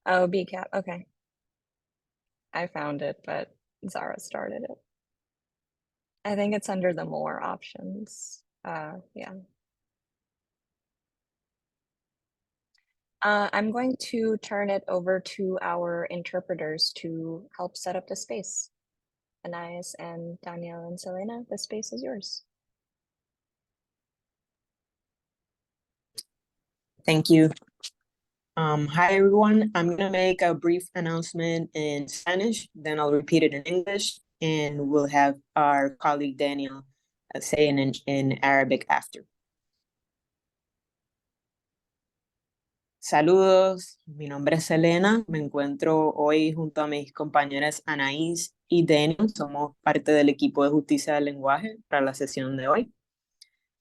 Oh, BCAP. Okay. I found it, but Zara started it. I think it's under the more options. Yeah. I'm going to turn it over to our interpreters to help set up the space. Anais and Danielle and Selena, the space is yours. Thank you. Hi, everyone. I'm going to make a brief announcement in Spanish, then I'll repeat it in English, and we'll have our colleague Daniel say it in Arabic after. Saludos, mi nombre es Selena, me encuentro hoy junto a mis compañeras Anaís y Daniel, somos parte del equipo de justicia del lenguaje para la sesión de hoy.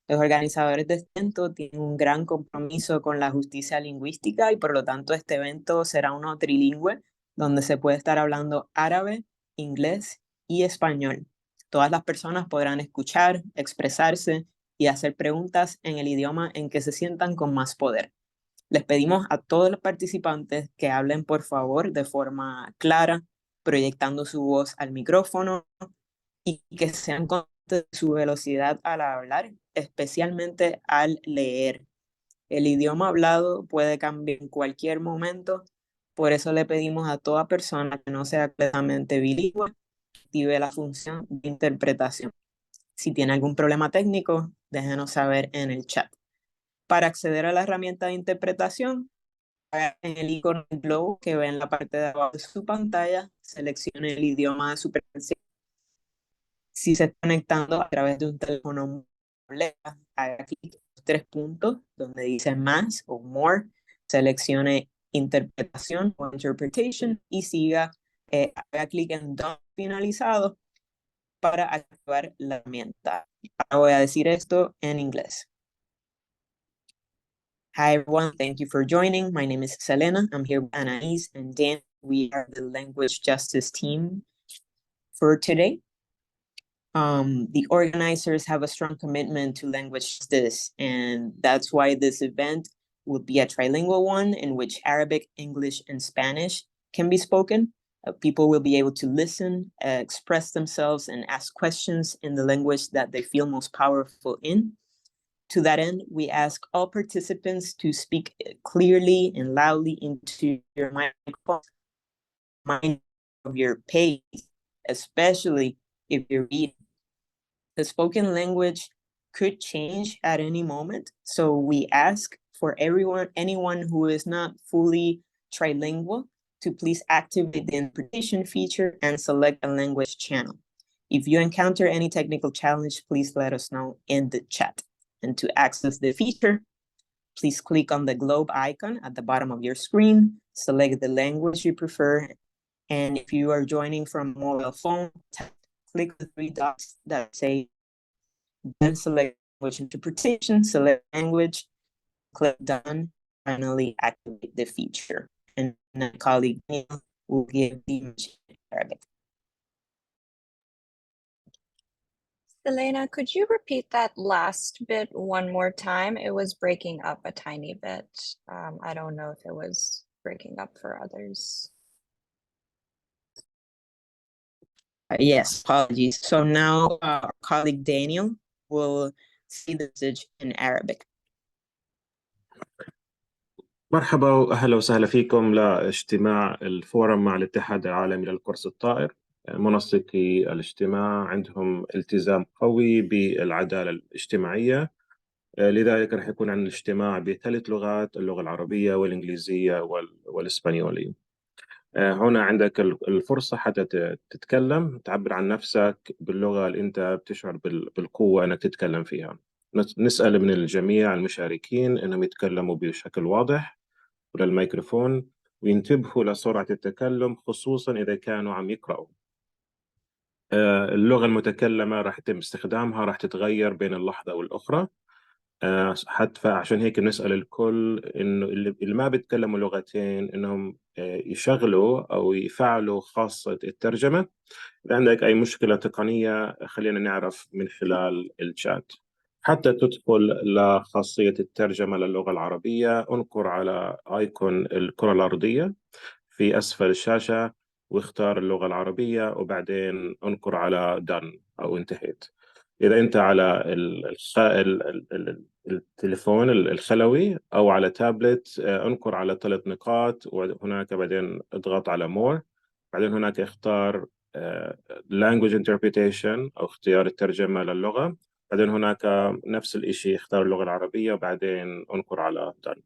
Los organizadores de este evento tienen un gran compromiso con la justicia lingüística y por lo tanto este evento será uno trilingüe donde se puede estar hablando árabe, inglés y español. Todas las personas podrán escuchar, expresarse y hacer preguntas en el idioma en que se sientan con más poder. Les pedimos a todos los participantes que hablen por favor de forma clara, proyectando su voz al micrófono y que sean conscientes de su velocidad al hablar, especialmente al leer. El idioma hablado puede cambiar en cualquier momento, por eso le pedimos a toda persona que no sea plenamente bilingüe que active la función de interpretación. Si tiene algún problema técnico, déjenos saber en el chat. Para acceder a la herramienta de interpretación, en el icono del globo que ve en la parte de abajo de su pantalla, seleccione el idioma de su preferencia. Si se está conectando a través de un teléfono móvil, haga clic en los 3 puntos donde dice más o more, seleccione interpretación o interpretation y haga clic en done finalizado para activar la herramienta. Ahora voy a decir esto en inglés. Hi everyone, thank you for joining. My name is Selena. I'm here with Anais and Dan. We are the language justice team for today. The organizers have a strong commitment to language justice, and that's why this event will be a trilingual one in which Arabic, English, and Spanish can be spoken. People will be able to listen, express themselves, and ask questions in the language that they feel most powerful in. To that end, we ask all participants to speak clearly and loudly into your microphone, mind of your page, especially if you're reading. The spoken language could change at any moment, so we ask for anyone who is not fully trilingual to please activate the interpretation feature and select a language channel. If you encounter any technical challenge, please let us know in the chat. And to access the feature, please click on the globe icon at the bottom of your screen, select the language you prefer, and if you are joining from a mobile phone, click the 3 dots that say, then select language interpretation, select language, click done, finally activate the feature. And my colleague Neil will give the image in Arabic. Selena, could you repeat that last bit one more time? It was breaking up a tiny bit. I don't know if it was breaking up for others. Yes, apologies. So now our colleague Daniel will see the message in Arabic. مرحبا وأهلا وسهلا فيكم لاجتماع الفورم مع الاتحاد العالمي للقرص الطائر. منسقي الاجتماع عندهم التزام قوي بالعدالة الاجتماعية، لذلك رح يكون عن الاجتماع ب3 لغات: اللغة العربية والإنجليزية والإسبانيولية. هنا عندك الفرصة حتى تتكلم، تعبر عن نفسك باللغة اللي أنت بتشعر بالقوة أنك تتكلم فيها. نسأل من الجميع المشاركين أنهم يتكلموا بشكل واضح وللميكروفون وينتبهوا لسرعة التكلم، خصوصا إذا كانوا عم يقرأوا. اللغة المتكلمة راح يتم استخدامها، راح تتغير بين اللحظة والأخرى. حتى عشان هيك بنسأل الكل إنه اللي ما بيتكلموا لغتين إنهم يشغلوا أو يفعلوا خاصة الترجمة. إذا عندك أي مشكلة تقنية خلينا نعرف من خلال الشات. حتى تدخل لخاصية الترجمة للغة العربية انقر على ايكون الكرة الأرضية في أسفل الشاشة واختار اللغة العربية وبعدين انقر على done أو انتهيت. إذا أنت على التليفون الخلوي أو على تابلت انقر على 3 نقاط وهناك بعدين اضغط على more. بعدين هناك اختار language interpretation أو اختيار الترجمة للغة. بعدين هناك نفس الشيء اختار اللغة العربية وبعدين انقر على done.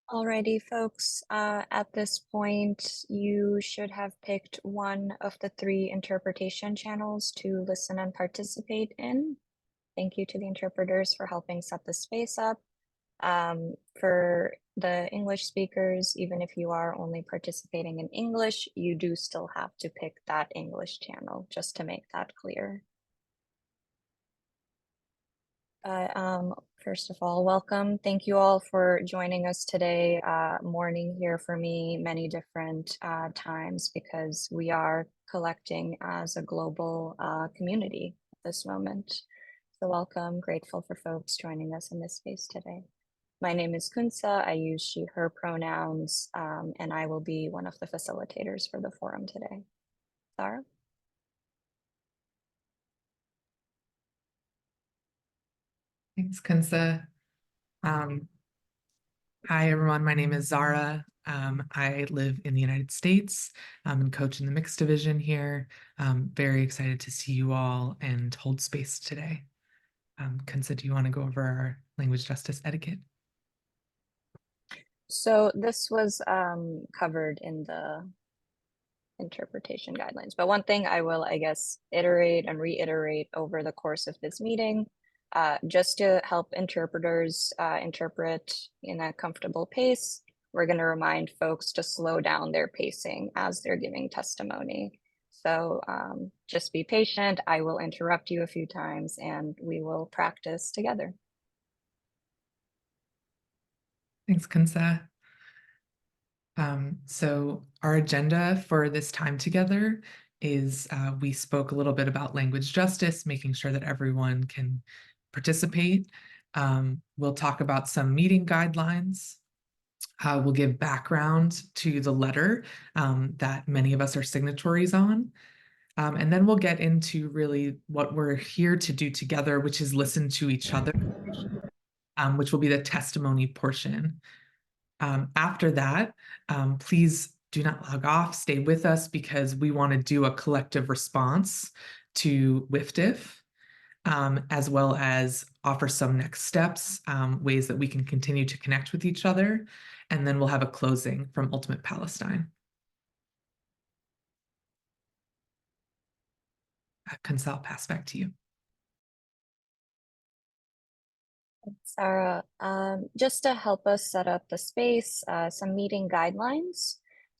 Alrighty, folks, at this point, you should have picked one of the 3 interpretation channels to listen and participate in. Thank you to the interpreters for helping set the space up. For the English speakers, even if you are only participating in English, you do still have to pick that English channel, just to make that clear. First of all, welcome. Thank you all for joining us today. Morning here for me, many different times because we are collecting as a global community at this moment. So welcome, grateful for folks joining us in this space today. My name is Kunsa. I use she, her pronouns, and I will be one of the facilitators for the forum today. Sarah? Thanks, Kunsa. Hi, everyone. My name is Zara. I live in the United States and coach in the mixed division here. Very excited to see you all and hold space today. Kunsa, do you want to go over our language justice etiquette? So this was covered in the interpretation guidelines, but one thing I will, I guess, iterate and reiterate over the course of this meeting, just to help interpreters interpret in a comfortable pace, we're going to remind folks to slow down their pacing as they're giving testimony. So just be patient. I will interrupt you a few times and we will practice together. Thanks, Kunsa. So our agenda for this time together is we spoke a little bit about language justice, making sure that everyone can participate. We'll talk about some meeting guidelines. We'll give background to the letter that many of us are signatories on. And then we'll get into really what we're here to do together, which is listen to each other, which will be the testimony portion. After that, please do not log off, stay with us because we want to do a collective response to WFDF, as well as offer some next steps, ways that we can continue to connect with each other. And then we'll have a closing from Ultimate Palestine. Kunsa, I'll pass back to you. Sarah, just to help us set up the space, some meeting guidelines.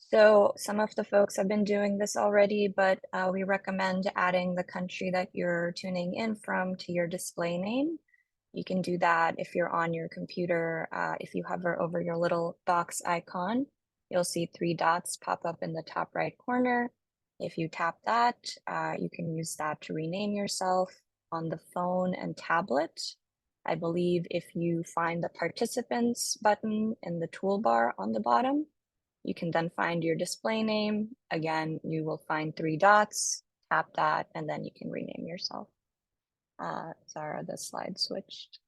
So some of the folks have been doing this already, but we recommend adding the country that you're tuning in from to your display name. You can do that if you're on your computer. If you hover over your little box icon, you'll see 3 dots pop up in the top right corner. If you tap that, you can use that to rename yourself on the phone and tablet. I believe if you find the participants button in the toolbar on the bottom, you can then find your display name. Again, you will find 3 dots, tap that, and then you can rename yourself. Zara, the slide switched.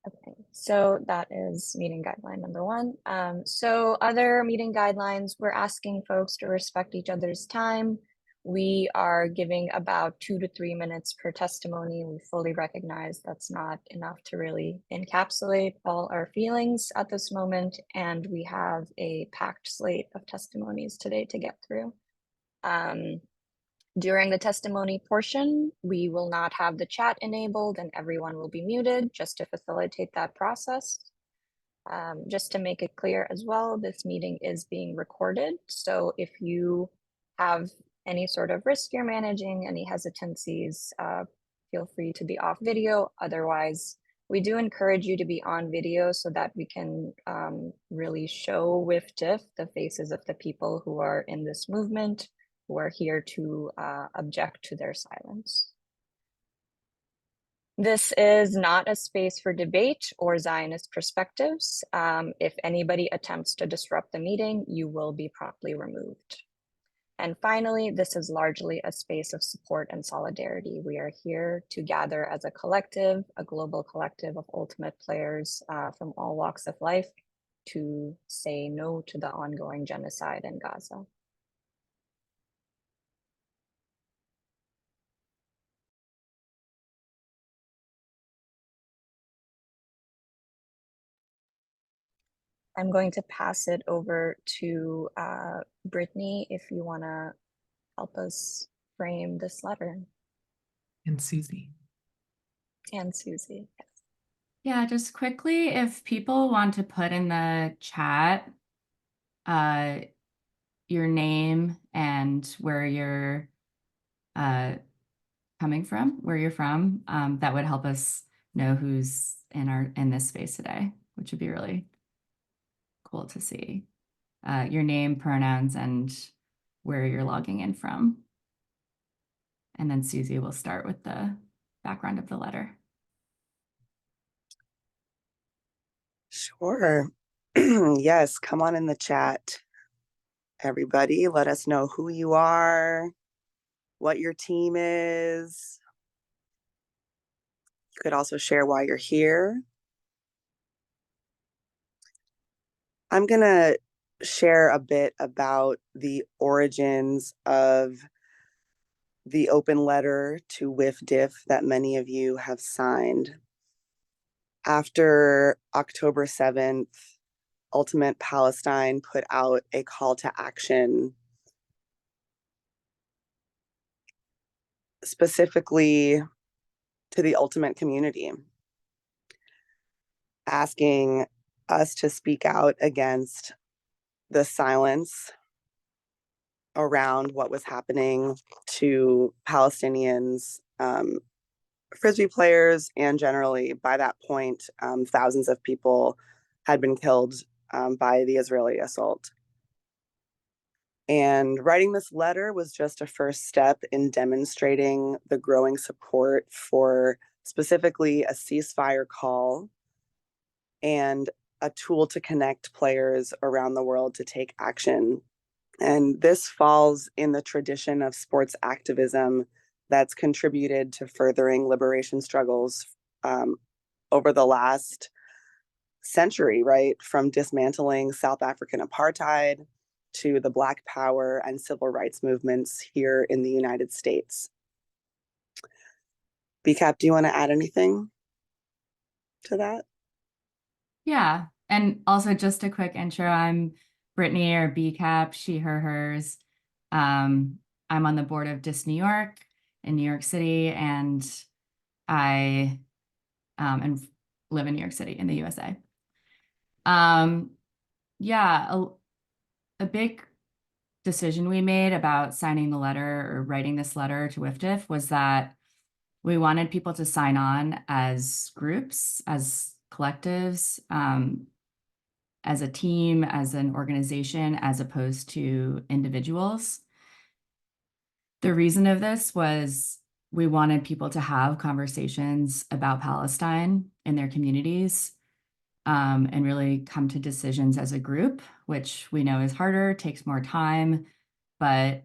Okay, so that is meeting guideline number 1. So other meeting guidelines, we're asking folks to respect each other's time. We are giving about 2 to 3 minutes per testimony. We fully recognize that's not enough to really encapsulate all our feelings at this moment, and we have a packed slate of testimonies today to get through. During the testimony portion, we will not have the chat enabled and everyone will be muted just to facilitate that process. Just to make it clear as well, this meeting is being recorded. So if you have any sort of risk you're managing, any hesitancies, feel free to be off video. Otherwise, we do encourage you to be on video so that we can really show WFDF the faces of the people who are in this movement, who are here to object to their silence. This is not a space for debate or Zionist perspectives. If anybody attempts to disrupt the meeting, you will be promptly removed. And finally, this is largely a space of support and solidarity. We are here to gather as a collective, a global collective of ultimate players from all walks of life to say no to the ongoing genocide in Gaza. I'm going to pass it over to Brittany if you want to help us frame this letter. And Susie. And Susie. Yes. Yeah, just quickly, if people want to put in the chat your name and where you're coming from, where you're from, that would help us know who's in this space today, which would be really cool to see. Your name, pronouns, and where you're logging in from. And then Susie will start with the background of the letter. Sure. Yes, come on in the chat. Everybody, let us know who you are, what your team is. You could also share why you're here. I'm going to share a bit about the origins of the open letter to WFDF that many of you have signed. After October 7th, Ultimate Palestine put out a call to action specifically to the Ultimate community, asking us to speak out against the silence around what was happening to Palestinians, Frisbee players, and generally by that point, thousands of people had been killed by the Israeli assault. And writing this letter was just a first step in demonstrating the growing support for specifically a ceasefire call and a tool to connect players around the world to take action. And this falls in the tradition of sports activism that's contributed to furthering liberation struggles over the last century, right? From dismantling South African apartheid to the Black Power and civil rights movements here in the United States. BCAP, do you want to add anything to that? Yeah, and also just a quick intro. I'm Brittany, or BCAP, she, her, hers. I'm on the board of DIS New York in New York City, and I live in New York City in the USA. Yeah, a big decision we made about signing the letter or writing this letter to WFDF was that we wanted people to sign on as groups, as collectives, as a team, as an organization, as opposed to individuals. The reason of this was we wanted people to have conversations about Palestine in their communities, and really come to decisions as a group, which we know is harder, takes more time, but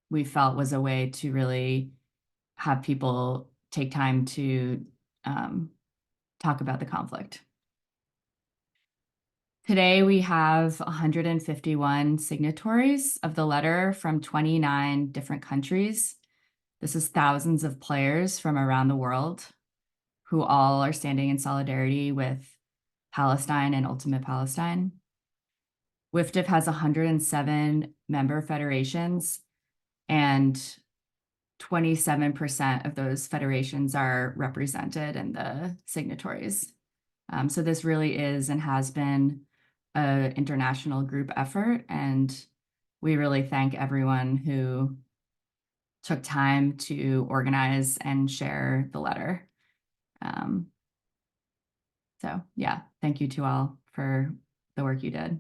we felt was a way to really have people take time to talk about the conflict. Today, we have 151 signatories of the letter from 29 different countries. This is thousands of players from around the world who all are standing in solidarity with Palestine and Ultimate Palestine. WFDF has 107 member federations, and 27% of those federations are represented in the signatories. So this really is and has been an international group effort, and we really thank everyone who took time to organize and share the letter. So yeah, thank you to all for the work you did.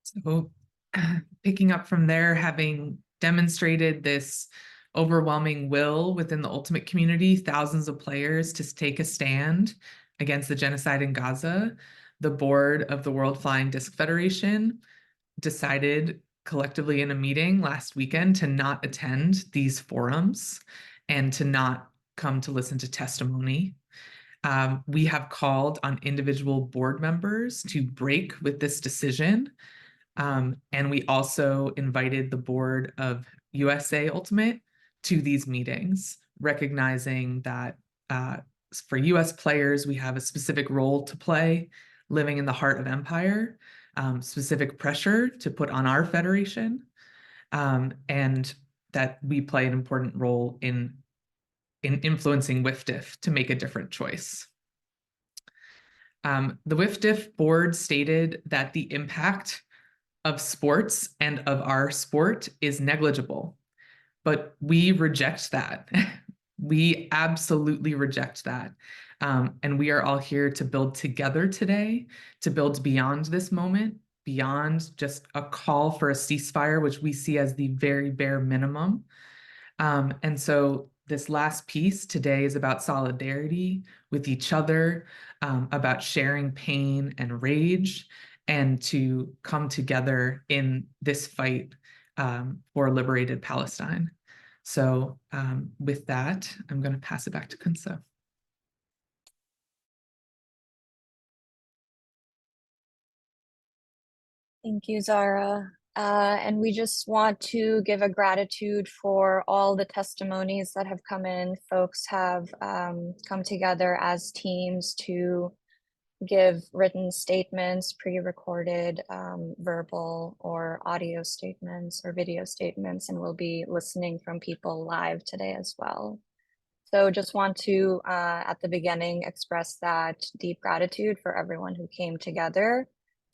So picking up from there, having demonstrated this overwhelming will within the ultimate community, thousands of players to take a stand against the genocide in Gaza, the board of the World Flying Disc Federation decided collectively in a meeting last weekend to not attend these forums and to not come to listen to testimony. We have called on individual board members to break with this decision. And we also invited the board of USA Ultimate to these meetings, recognizing that for US players, we have a specific role to play living in the heart of empire, specific pressure to put on our federation, and that we play an important role in influencing WFDF to make a different choice. The WFDF board stated that the impact of sports and of our sport is negligible, but we reject that. We absolutely reject that. And we are all here to build together today, to build beyond this moment, beyond just a call for a ceasefire, which we see as the very bare minimum. And so this last piece today is about solidarity with each other, about sharing pain and rage, and to come together in this fight for liberated Palestine. So with that, I'm going to pass it back to Kunsa. Thank you, Zara. And we just want to give a gratitude for all the testimonies that have come in. Folks have come together as teams to give written statements, pre-recorded, verbal or audio statements or video statements, and we'll be listening from people live today as well. So just want to, at the beginning, express that deep gratitude for everyone who came together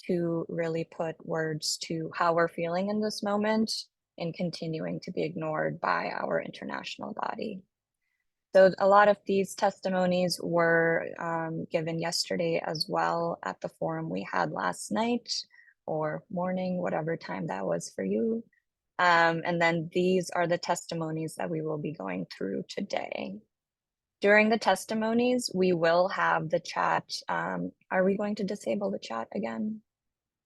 to really put words to how we're feeling in this moment and continuing to be ignored by our international body. So a lot of these testimonies were given yesterday as well at the forum we had last night or morning, whatever time that was for you. And then these are the testimonies that we will be going through today. During the testimonies, we will have the chat. Are we going to disable the chat again?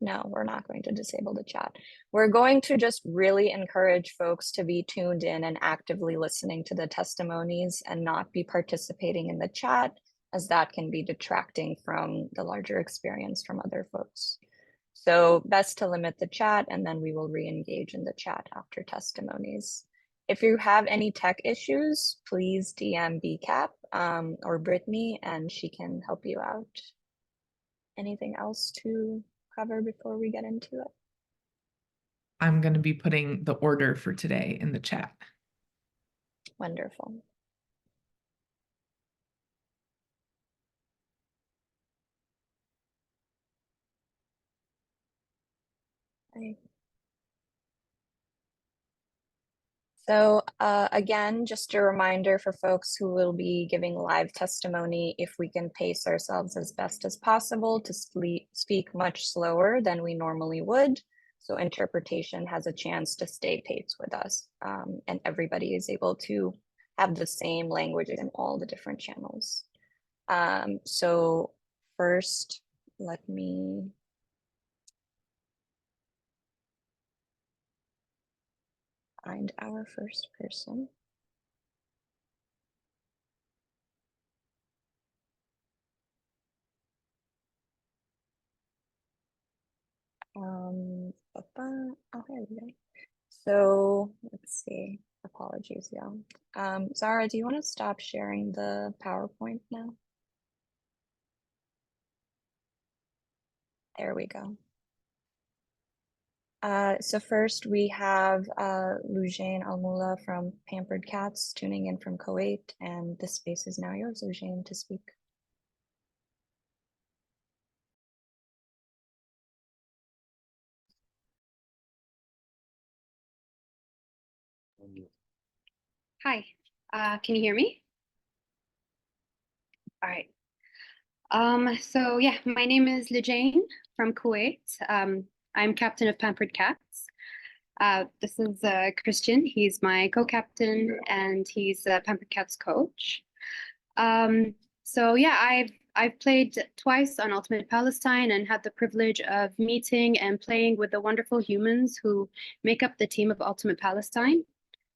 No, we're not going to disable the chat. We're going to just really encourage folks to be tuned in and actively listening to the testimonies and not be participating in the chat, as that can be detracting from the larger experience from other folks. So best to limit the chat, and then we will re-engage in the chat after testimonies. If you have any tech issues, please DM BCAP or Brittany, and she can help you out. Anything else to cover before we get into it? I'm going to be putting the order for today in the chat. Wonderful. Okay. So again, just a reminder for folks who will be giving live testimony, if we can pace ourselves as best as possible to speak much slower than we normally would, so interpretation has a chance to stay paced with us, and everybody is able to have the same language in all the different channels. So first, let me find our first person. Oh, here we go. So let's see. Apologies, y'all. Zara, do you want to stop sharing the PowerPoint now? There we go. So first we have Lujain Almulla from Pampered Cats tuning in from Kuwait, and the space is now yours, Lujain, to speak. Hi, can you hear me? All right. So yeah, my name is Lujain from Kuwait. I'm captain of Pampered Cats. This is Christian. He's my co-captain and he's Pampered Cats coach. So yeah, I've played twice on Ultimate Palestine and had the privilege of meeting and playing with the wonderful humans who make up the team of Ultimate Palestine.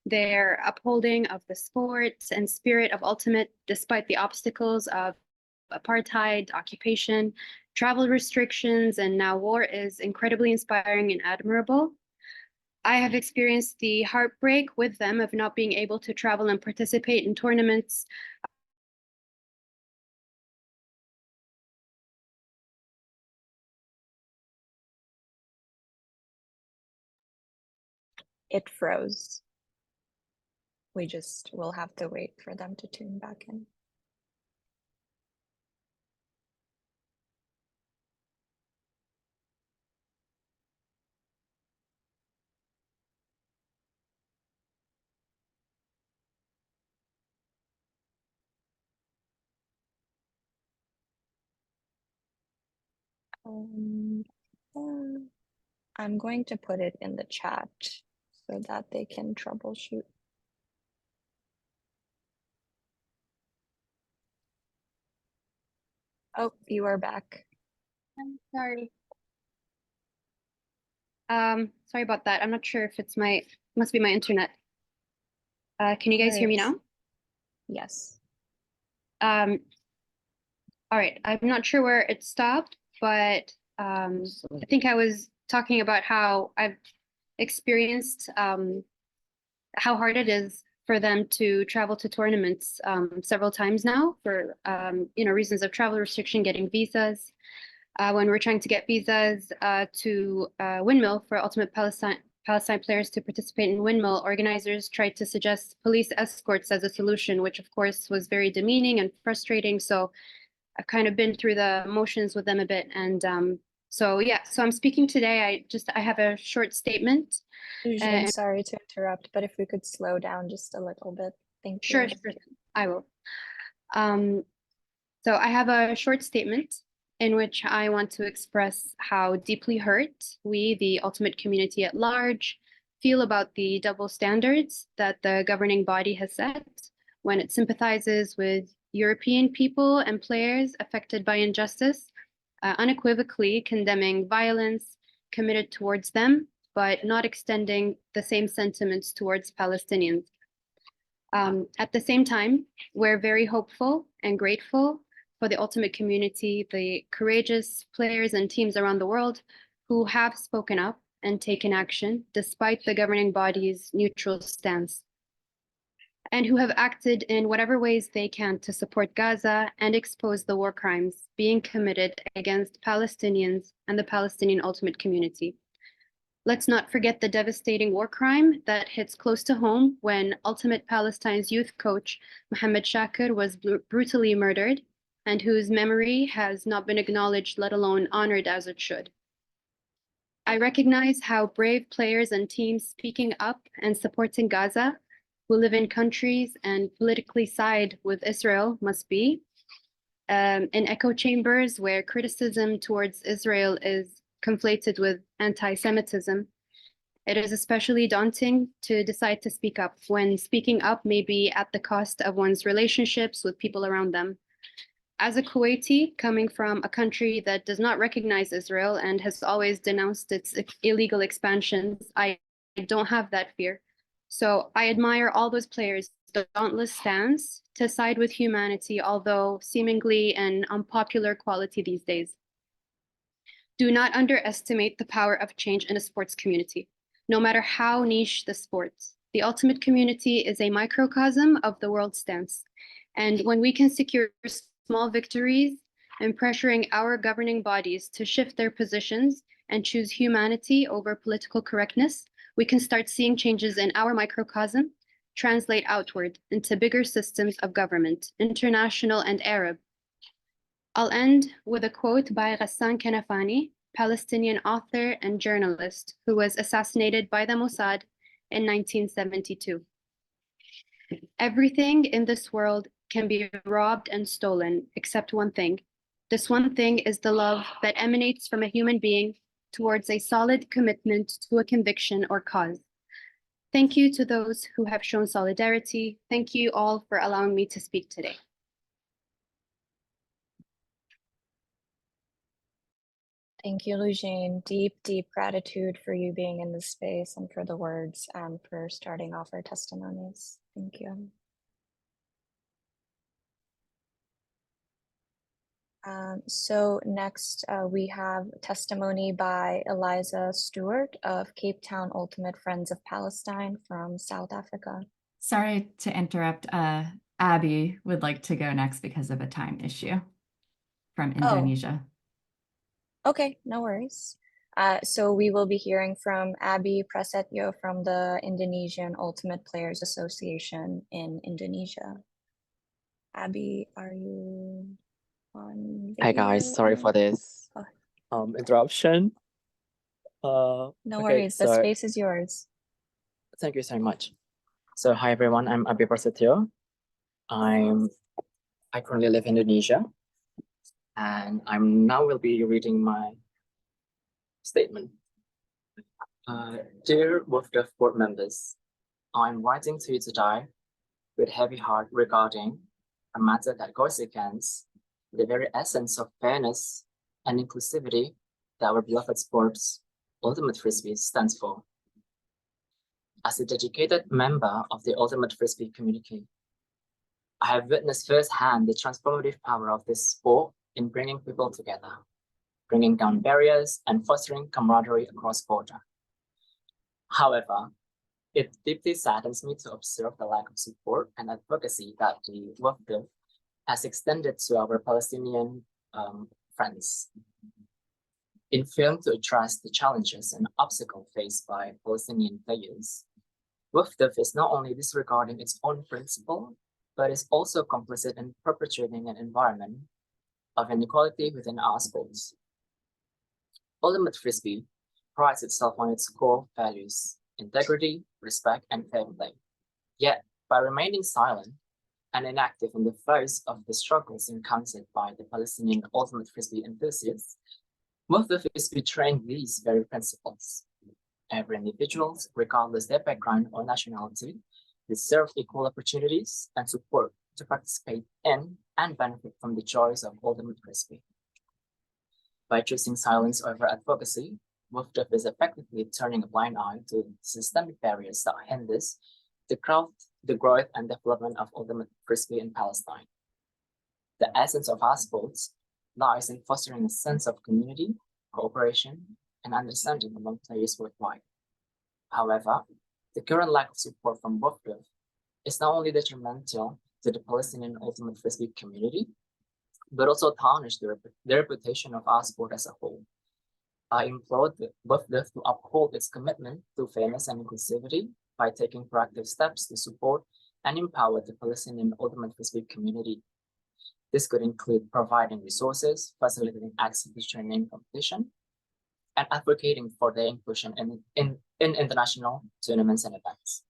Their upholding of the sport and spirit of Ultimate, despite the obstacles of apartheid, occupation, travel restrictions, and now war, is incredibly inspiring and admirable. I have experienced the heartbreak with them of not being able to travel and participate in tournaments. It froze. We just will have to wait for them to tune back in. I'm going to put it in the chat so that they can troubleshoot. Oh, you are back. I'm sorry. Sorry about that. I'm not sure if it's must be my internet. Can you guys hear me now? Yes. All right. I'm not sure where it stopped, but I think I was talking about how I've experienced how hard it is for them to travel to tournaments several times now for reasons of travel restriction, getting visas. When we're trying to get visas to Windmill for Ultimate Palestine players to participate in Windmill, organizers tried to suggest police escorts as a solution, which of course was very demeaning and frustrating. So I've kind of been through the motions with them a bit. And so yeah, so I'm speaking today. I have a short statement. Lujain, sorry to interrupt, but if we could slow down just a little bit. Thank you. Sure, I will. So I have a short statement in which I want to express how deeply hurt we, the Ultimate community at large, feel about the double standards that the governing body has set when it sympathizes with European people and players affected by injustice, unequivocally condemning violence committed towards them, but not extending the same sentiments towards Palestinians. At the same time, we're very hopeful and grateful for the Ultimate community, the courageous players and teams around the world who have spoken up and taken action despite the governing body's neutral stance, and who have acted in whatever ways they can to support Gaza and expose the war crimes being committed against Palestinians and the Palestinian Ultimate community. Let's not forget the devastating war crime that hits close to home when Ultimate Palestine's youth coach, Mohammed Shakir, was brutally murdered, and whose memory has not been acknowledged, let alone honored as it should. I recognize how brave players and teams speaking up and supporting Gaza, who live in countries and politically side with Israel, must be. In echo chambers where criticism towards Israel is conflated with anti-Semitism, it is especially daunting to decide to speak up when speaking up may be at the cost of one's relationships with people around them. As a Kuwaiti coming from a country that does not recognize Israel and has always denounced its illegal expansions, I don't have that fear. So I admire all those players' dauntless stance to side with humanity, although seemingly an unpopular quality these days. Do not underestimate the power of change in a sports community, no matter how niche the sport. The Ultimate community is a microcosm of the world stance. And when we can secure small victories and pressuring our governing bodies to shift their positions, and choose humanity over political correctness, we can start seeing changes in our microcosm translate outward into bigger systems of government, international and Arab. I'll end with a quote by Ghassan Kanafani, Palestinian author and journalist who was assassinated by the Mossad in 1972. Everything in this world can be robbed and stolen except one thing. This one thing is the love that emanates from a human being towards a solid commitment to a conviction or cause. Thank you to those who have shown solidarity. Thank you all for allowing me to speak today. Thank you, Lujain. Deep, deep gratitude for you being in this space and for the words and for starting off our testimonies. Thank you. So next we have testimony by Eliza Stewart of Cape Town Ultimate Friends of Palestine from South Africa. Sorry to interrupt. Abby would like to go next because of a time issue from Indonesia. Okay, no worries. So we will be hearing from Abby Prasetyo from the Indonesian Ultimate Players Association in Indonesia. Abby, are you on video? Hi guys, sorry for this interruption. No okay, worries, the so space is yours. thank you so much. So hi everyone, I'm Abby Prasetyo. I currently live in Indonesia, and I'm now will be reading my statement. Dear WFDF board members, I'm writing to you today with heavy heart regarding a matter that goes against the very essence of fairness and inclusivity that our beloved sports, Ultimate Frisbee, stands for. As a dedicated member of the Ultimate Frisbee community, I have witnessed firsthand the transformative power of this sport in bringing people together, bringing down barriers and fostering camaraderie across borders. However, it deeply saddens me to observe the lack of support and advocacy that the WFDF has extended to our Palestinian friends. In failing to address the challenges and obstacles faced by Palestinian players, WFDF is not only disregarding its own principle, but is also complicit in perpetuating an environment of inequality within our sports. Ultimate Frisbee prides itself on its core values, integrity, respect, and fair play. Yet, by remaining silent and inactive in the face of the struggles encountered by the Palestinian Ultimate Frisbee enthusiasts, WFDF is betraying these very principles. Every individual, regardless their background or nationality, deserve equal opportunities and support to participate in and benefit from the joys of Ultimate Frisbee. By choosing silence over advocacy, WFDF is effectively turning a blind eye to systemic barriers that hinders the growth and development of Ultimate Frisbee in Palestine. The essence of our sports lies in fostering a sense of community, cooperation, and understanding among players worldwide. However, the current lack of support from WFDF is not only detrimental to the Palestinian Ultimate Frisbee community, but also tarnish the reputation of our sport as a whole. I implore the WFDF to uphold its commitment to fairness and inclusivity by taking proactive steps to support and empower the Palestinian Ultimate Frisbee community. This could include providing resources, facilitating access to training competition, and advocating for their inclusion in international tournaments and events.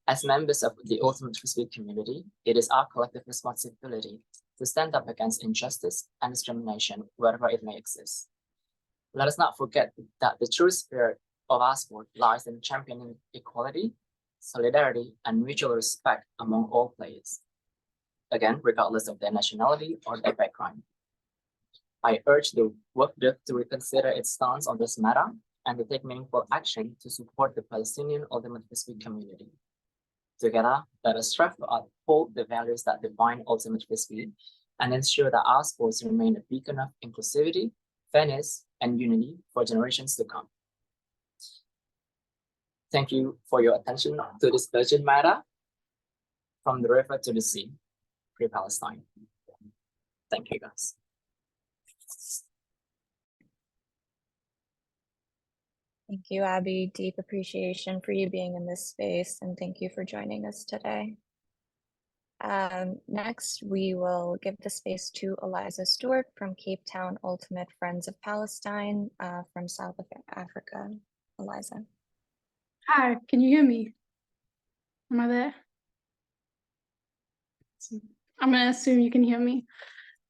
As members of the Ultimate Frisbee community, it is our collective responsibility to stand up against injustice and discrimination wherever it may exist. Let us not forget that the true spirit of our sport lies in championing equality, solidarity, and mutual respect among all players, again, regardless of their nationality or their background. I urge the WFDF to reconsider its stance on this matter and to take meaningful action to support the Palestinian Ultimate Frisbee community. Together, let us strive to uphold the values that define Ultimate Frisbee and ensure that our sports remain a beacon of inclusivity, fairness, and unity for generations to come. Thank you for your attention to this urgent matter. From the river to the sea, Free Palestine. Thank you, guys. Thank you, Abby. Deep appreciation for you being in this space, and thank you for joining us today. Next, we will give the space to Eliza Stewart from Cape Town Ultimate Friends of Palestine from South Africa. Eliza. Hi, can you hear me? Am I there? I'm going to assume you can hear me.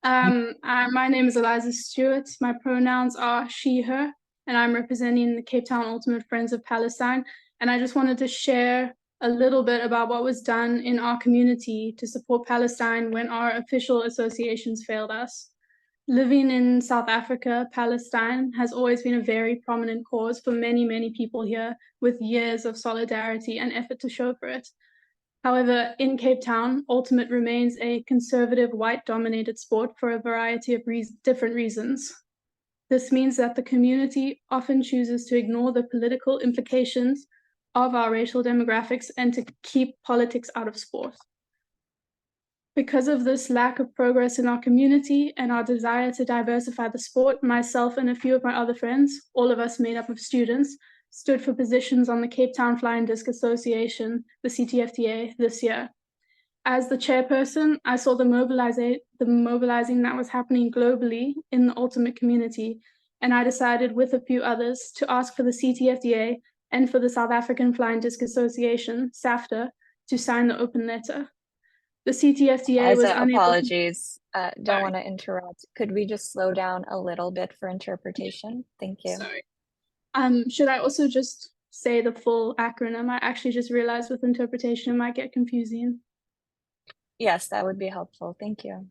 My name is Eliza Stewart. My pronouns are she, her, and I'm representing the Cape Town Ultimate Friends of Palestine. And I just wanted to share a little bit about what was done in our community to support Palestine when our official associations failed us. Living in South Africa, Palestine has always been a very prominent cause for many, many people here, with years of solidarity and effort to show for it. However, in Cape Town, Ultimate remains a conservative, white-dominated sport for a variety of different reasons. This means that the community often chooses to ignore the political implications of our racial demographics and to keep politics out of sport. Because of this lack of progress in our community and our desire to diversify the sport, myself and a few of my other friends, all of us made up of students, stood for positions on the Cape Town Flying Disc Association, the CTFDA, this year. As the chairperson, I saw the mobilizing that was happening globally in the Ultimate community, and I decided with a few others to ask for the CTFDA and for the South African Flying Disc Association, SAFTA, to sign the open letter. The CTFDA was unable. Apologies. Don't want to interrupt. Could we just slow down a little bit for interpretation? Thank you. Sorry. Should I also just say the full acronym? I actually just realized with interpretation it might get confusing. Yes, that would be helpful. Thank you.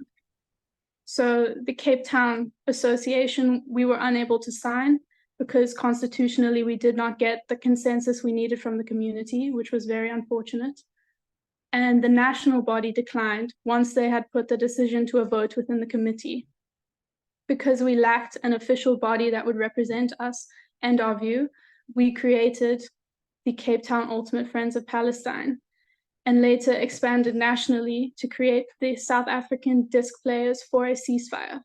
So the Cape Town Association, we were unable to sign because constitutionally we did not get the consensus we needed from the community, which was very unfortunate. And the national body declined once they had put the decision to a vote within the committee. Because we lacked an official body that would represent us and our view, we created the Cape Town Ultimate Friends of Palestine, and later expanded nationally to create the South African Disc Players for a Ceasefire,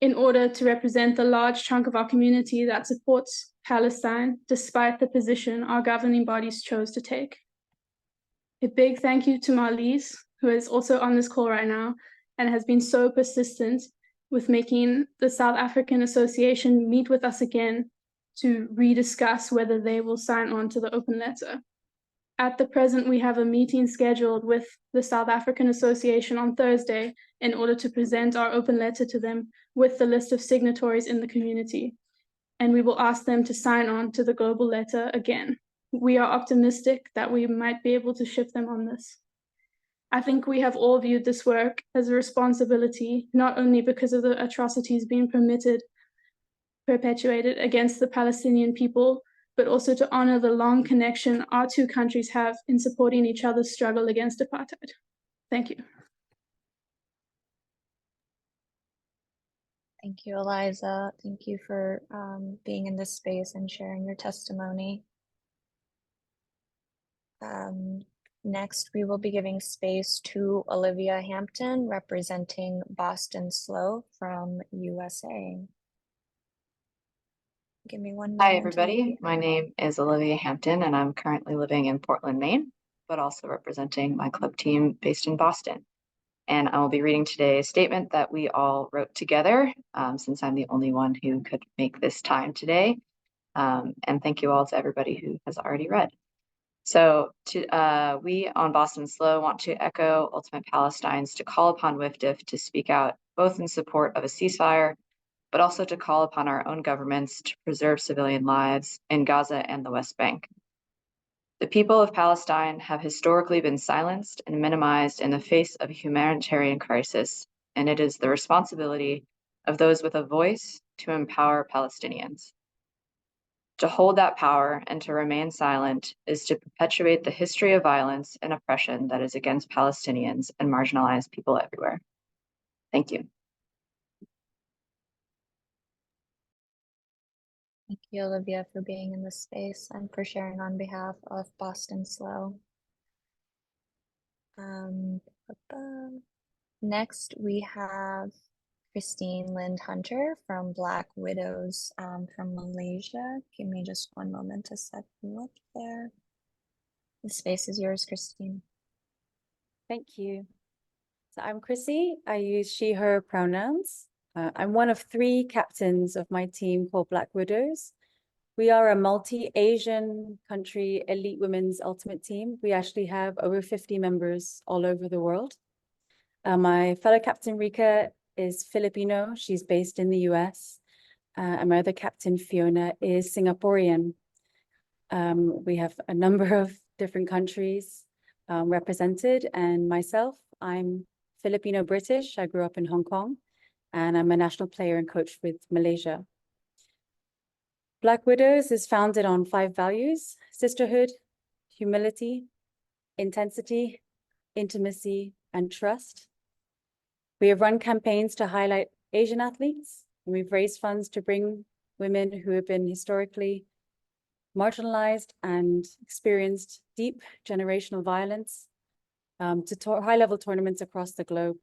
in order to represent the large chunk of our community that supports Palestine, despite the position our governing bodies chose to take. A big thank you to Marlies, who is also on this call right now, and has been so persistent with making the South African Association meet with us again to rediscuss whether they will sign on to the open letter. At the present, we have a meeting scheduled with the South African Association on Thursday in order to present our open letter to them with the list of signatories in the community. And we will ask them to sign on to the global letter again. We are optimistic that we might be able to shift them on this. I think we have all viewed this work as a responsibility, not only because of the atrocities being perpetuated against the Palestinian people, but also to honor the long connection our two countries have in supporting each other's struggle against apartheid. Thank you. Thank you, Eliza. Thank you for being in this space and sharing your testimony. Next, we will be giving space to Olivia Hampton, representing Boston Slow from USA. Give me 1 minute. Hi, everybody. My name is Olivia Hampton, and I'm currently living in Portland, Maine, but also representing my club team based in Boston. And I will be reading today a statement that we all wrote together, since I'm the only one who could make this time today. And thank you all to everybody who has already read. So we on Boston Slow want to echo Ultimate Palestine's to call upon WFDF to speak out both in support of a ceasefire, but also to call upon our own governments to preserve civilian lives in Gaza and the West Bank. The people of Palestine have historically been silenced and minimized in the face of a humanitarian crisis, and it is the responsibility of those with a voice to empower Palestinians. To hold that power and to remain silent is to perpetuate the history of violence and oppression that is against Palestinians and marginalized people everywhere. Thank you. Thank you, Olivia, for being in this space and for sharing on behalf of Boston Slow. Next, we have Christine Lind Hunter from Black Widows from Malaysia. Give me just one moment to set you up there. The space is yours, Christine. Thank you. So I'm Chrissy. I use she, her pronouns. I'm one of 3 captains of my team called Black Widows. We are a multi-Asian country elite women's ultimate team. We actually have over 50 members all over the world. My fellow captain Rika is Filipino. She's based in the US. And my other captain Fiona is Singaporean. We have a number of different countries represented, and myself, I'm Filipino-British. I grew up in Hong Kong, and I'm a national player and coach with Malaysia. Black Widows is founded on 5 values: sisterhood, humility, intensity, intimacy, and trust. We have run campaigns to highlight Asian athletes, and we've raised funds to bring women who have been historically marginalized and experienced deep generational violence to high-level tournaments across the globe.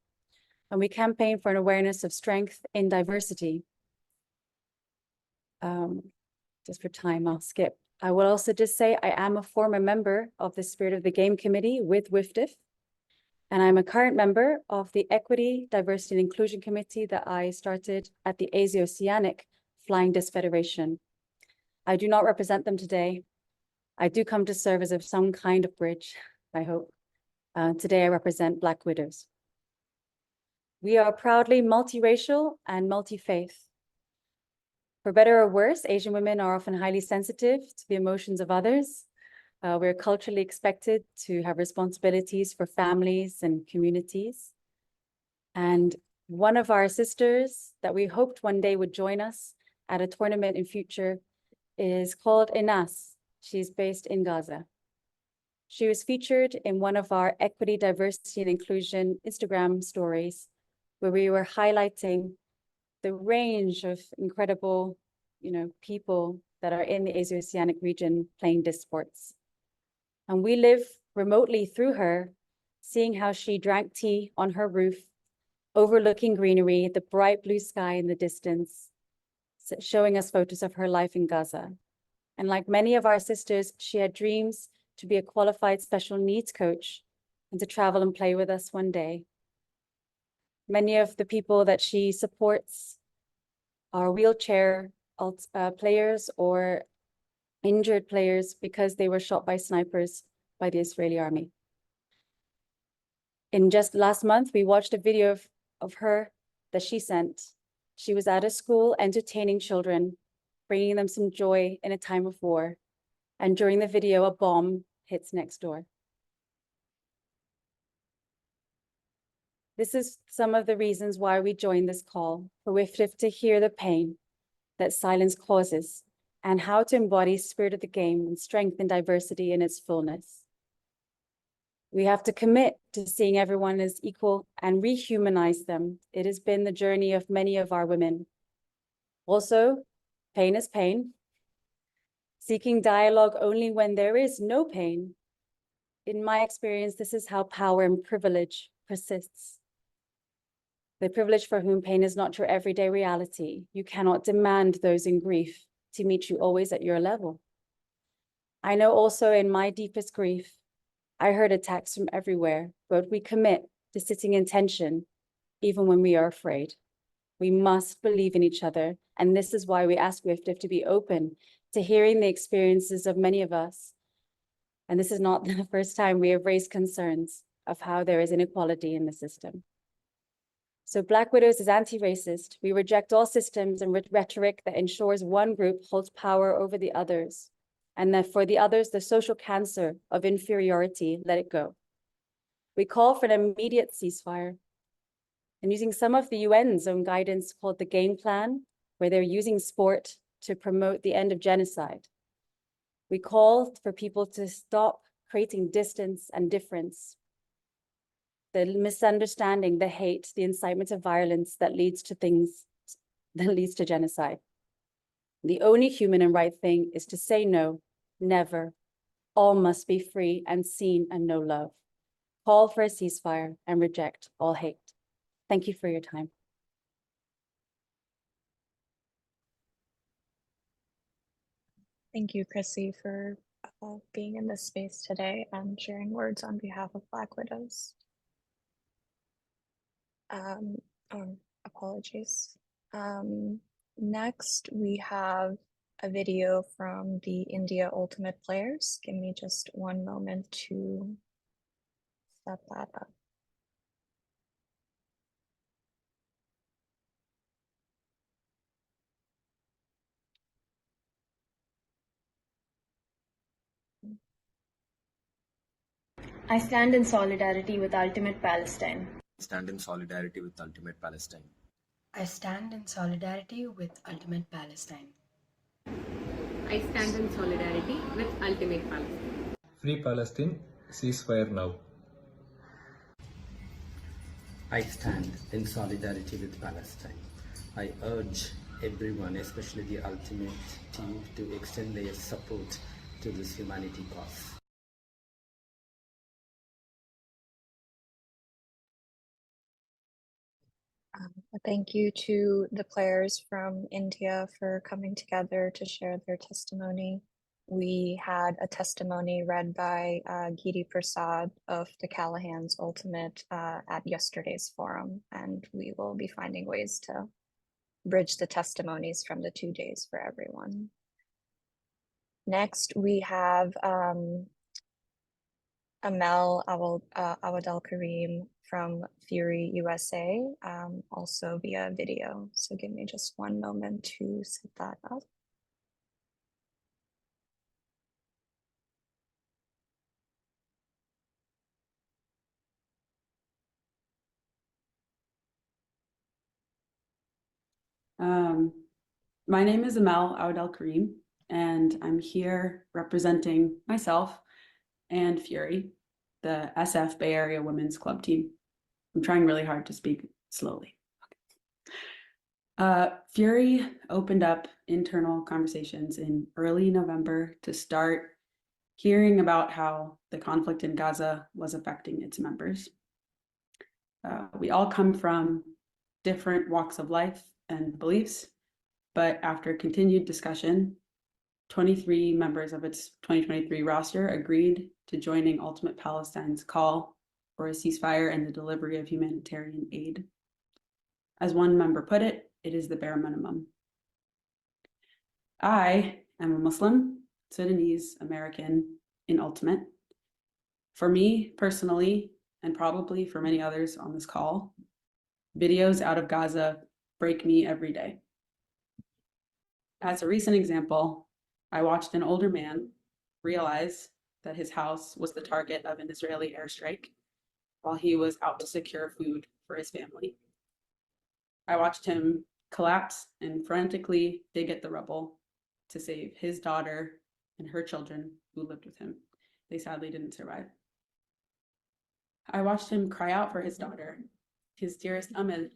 And we campaign for an awareness of strength in diversity. Just for time, I'll skip. I will also just say I am a former member of the Spirit of the Game Committee with WFDF, and I'm a current member of the Equity, Diversity and Inclusion Committee that I started at the Asia-Oceanic Flying Disc Federation. I do not represent them today. I do come to serve as some kind of bridge, I hope. Today I represent Black Widows. We are proudly multiracial and multi-faith. For better or worse, Asian women are often highly sensitive to the emotions of others. We're culturally expected to have responsibilities for families and communities. And one of our sisters that we hoped one day would join us at a tournament in future is called Inas. She's based in Gaza. She was featured in one of our equity, diversity, and inclusion Instagram stories, where we were highlighting the range of incredible, people that are in the Asia-Oceanic region playing disc sports. And we live remotely through her, seeing how she drank tea on her roof, overlooking greenery, the bright blue sky in the distance, showing us photos of her life in Gaza. And like many of our sisters, she had dreams to be a qualified special needs coach and to travel and play with us one day. Many of the people that she supports are wheelchair players or injured players because they were shot by snipers by the Israeli army. In just last month, we watched a video of her that she sent. She was at a school entertaining children, bringing them some joy in a time of war. And during the video, a bomb hits next door. This is some of the reasons why we joined this call, for WFDF to hear the pain that silence causes and how to embody spirit of the game and strength and diversity in its fullness. We have to commit to seeing everyone as equal and rehumanize them. It has been the journey of many of our women. Also, pain is pain. Seeking dialogue only when there is no pain. In my experience, this is how power and privilege persists. The privilege for whom pain is not your everyday reality. You cannot demand those in grief to meet you always at your level. I know also in my deepest grief, I heard attacks from everywhere, but we commit to sitting in tension, even when we are afraid. We must believe in each other. And this is why we ask WFDF to be open to hearing the experiences of many of us. And this is not the first time we have raised concerns of how there is inequality in the system. So Black Widows is anti-racist. We reject all systems and rhetoric that ensures one group holds power over the others, and that for the others, the social cancer of inferiority, let it go. We call for an immediate ceasefire. And using some of the UN's own guidance called the Game Plan, where they're using sport to promote the end of genocide. We call for people to stop creating distance and difference, the misunderstanding, the hate, the incitement of violence that leads to genocide. The only human and right thing is to say no, never. All must be free and seen and know love. Call for a ceasefire and reject all hate. Thank you for your time. Thank you, Chrissy, for being in this space today and sharing words on behalf of Black widows. Apologies. Next, we have a video from the India Ultimate Players. Give me just one moment to set that up. I stand in solidarity with Ultimate Palestine. Stand in solidarity with Ultimate Palestine. I stand in solidarity with Ultimate Palestine. I stand in solidarity with Ultimate Palestine. Free Palestine, ceasefire now. I stand in solidarity with Palestine. I urge everyone, especially the Ultimate team, to extend their support to this humanity cause. Thank you to the players from India for coming together to share their testimony. We had a testimony read by Giri Prasad of the Callahan's Ultimate at yesterday's forum, and we will be finding ways to bridge the testimonies from the 2 days for everyone. Next, we have Amel Awadelkarim from Fury USA, also via video. So give me just one moment to set that up. My name is Amel Awadelkarim, and I'm here representing myself and Fury, the SF Bay Area Women's Club team. I'm trying really hard to speak slowly. Fury opened up internal conversations in early November to start hearing about how the conflict in Gaza was affecting its members. We all come from different walks of life and beliefs, but after continued discussion, 23 members of its 2023 roster agreed to joining Ultimate Palestine's call for a ceasefire and the delivery of humanitarian aid. As one member put it, it is the bare minimum. I am a Muslim, Sudanese American in Ultimate. For me personally, and probably for many others on this call, videos out of Gaza break me every day. As a recent example, I watched an older man realize that his house was the target of an Israeli airstrike while he was out to secure food for his family. I watched him collapse and frantically dig at the rubble to save his daughter and her children who lived with him. They sadly didn't survive. I watched him cry out for his daughter, his dearest Amel.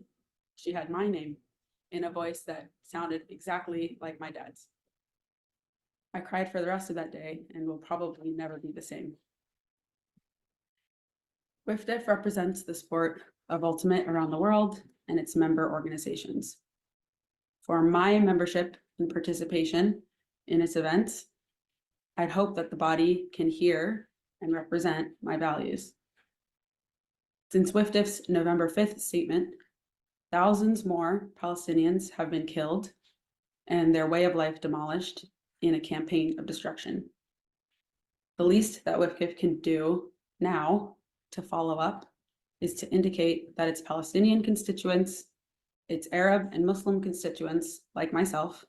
She had my name in a voice that sounded exactly like my dad's. I cried for the rest of that day and will probably never be the same. WFDF represents the sport of Ultimate around the world and its member organizations. For my membership and participation in its events, I'd hope that the body can hear and represent my values. Since WFDF's November 5th statement, thousands more Palestinians have been killed and their way of life demolished in a campaign of destruction. The least that WFDF can do now to follow up is to indicate that its Palestinian constituents, its Arab and Muslim constituents like myself,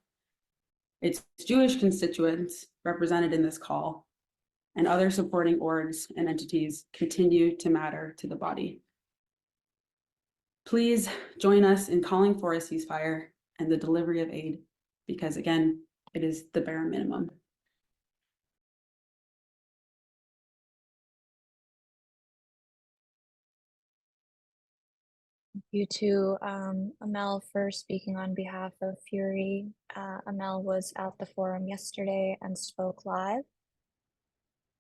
its Jewish constituents represented in this call, and other supporting orgs and entities continue to matter to the body. Please join us in calling for a ceasefire and the delivery of aid, because again, it is the bare minimum. Thank you to Amel for speaking on behalf of Fury. Amel was at the forum yesterday and spoke live.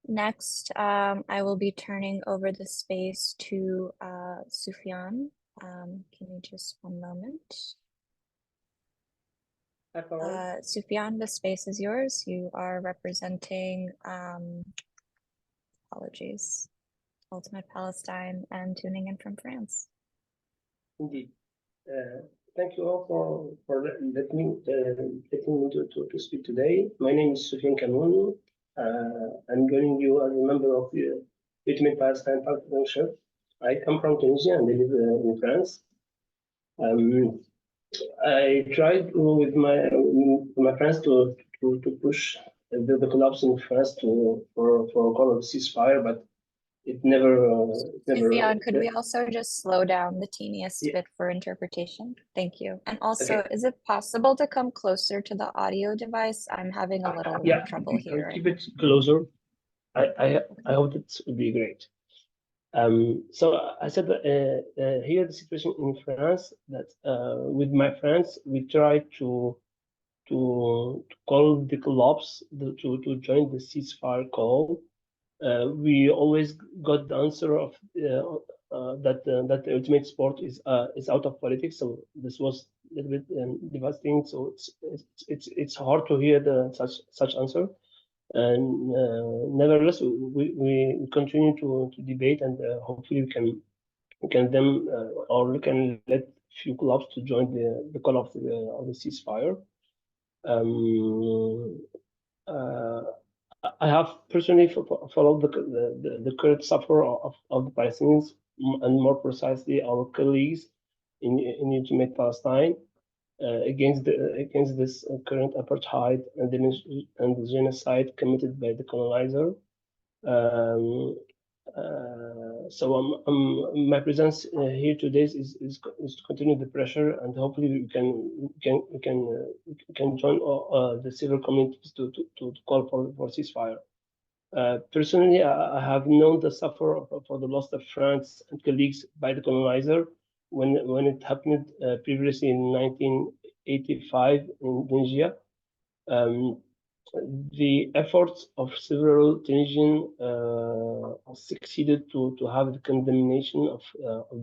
Next, I will be turning over the space to Soufien. Give me just one moment. Soufien, the space is yours. You are representing, apologies, Ultimate Palestine and tuning in from France. Indeed. Thank you all for letting me to speak today. My name is Soufien Kammoun. I'm joining you as a member of the Ultimate Palestine Partnership. I come from Tunisia and I live in France. I tried with my friends to push the collapse in France for a call of ceasefire, but it never. Soufien, could we also just slow down the teeniest bit for interpretation? Thank you. And also, is it possible to come closer to the audio device? I'm having a little trouble hearing. Keep it closer. I hope that would be great. So I said here the situation in France that with my friends we tried to call the collapse to join the ceasefire call. We always got the answer of that the ultimate sport is out of politics. So this was a little bit devastating. So it's hard to hear such answer. And nevertheless, we continue to debate, and hopefully we can let few clubs to join the call of the ceasefire. I have personally followed the current suffer of the Palestinians, and more precisely our colleagues in Ultimate Palestine against this current apartheid and the genocide committed by the colonizer. So my presence here today is to continue the pressure, and hopefully we can join the civil communities to call for ceasefire. Personally, I have known the suffer for the loss of friends and colleagues by the colonizer when it happened previously in 1985 in Indonesia. The efforts of several Tunisians succeeded to have the condemnation of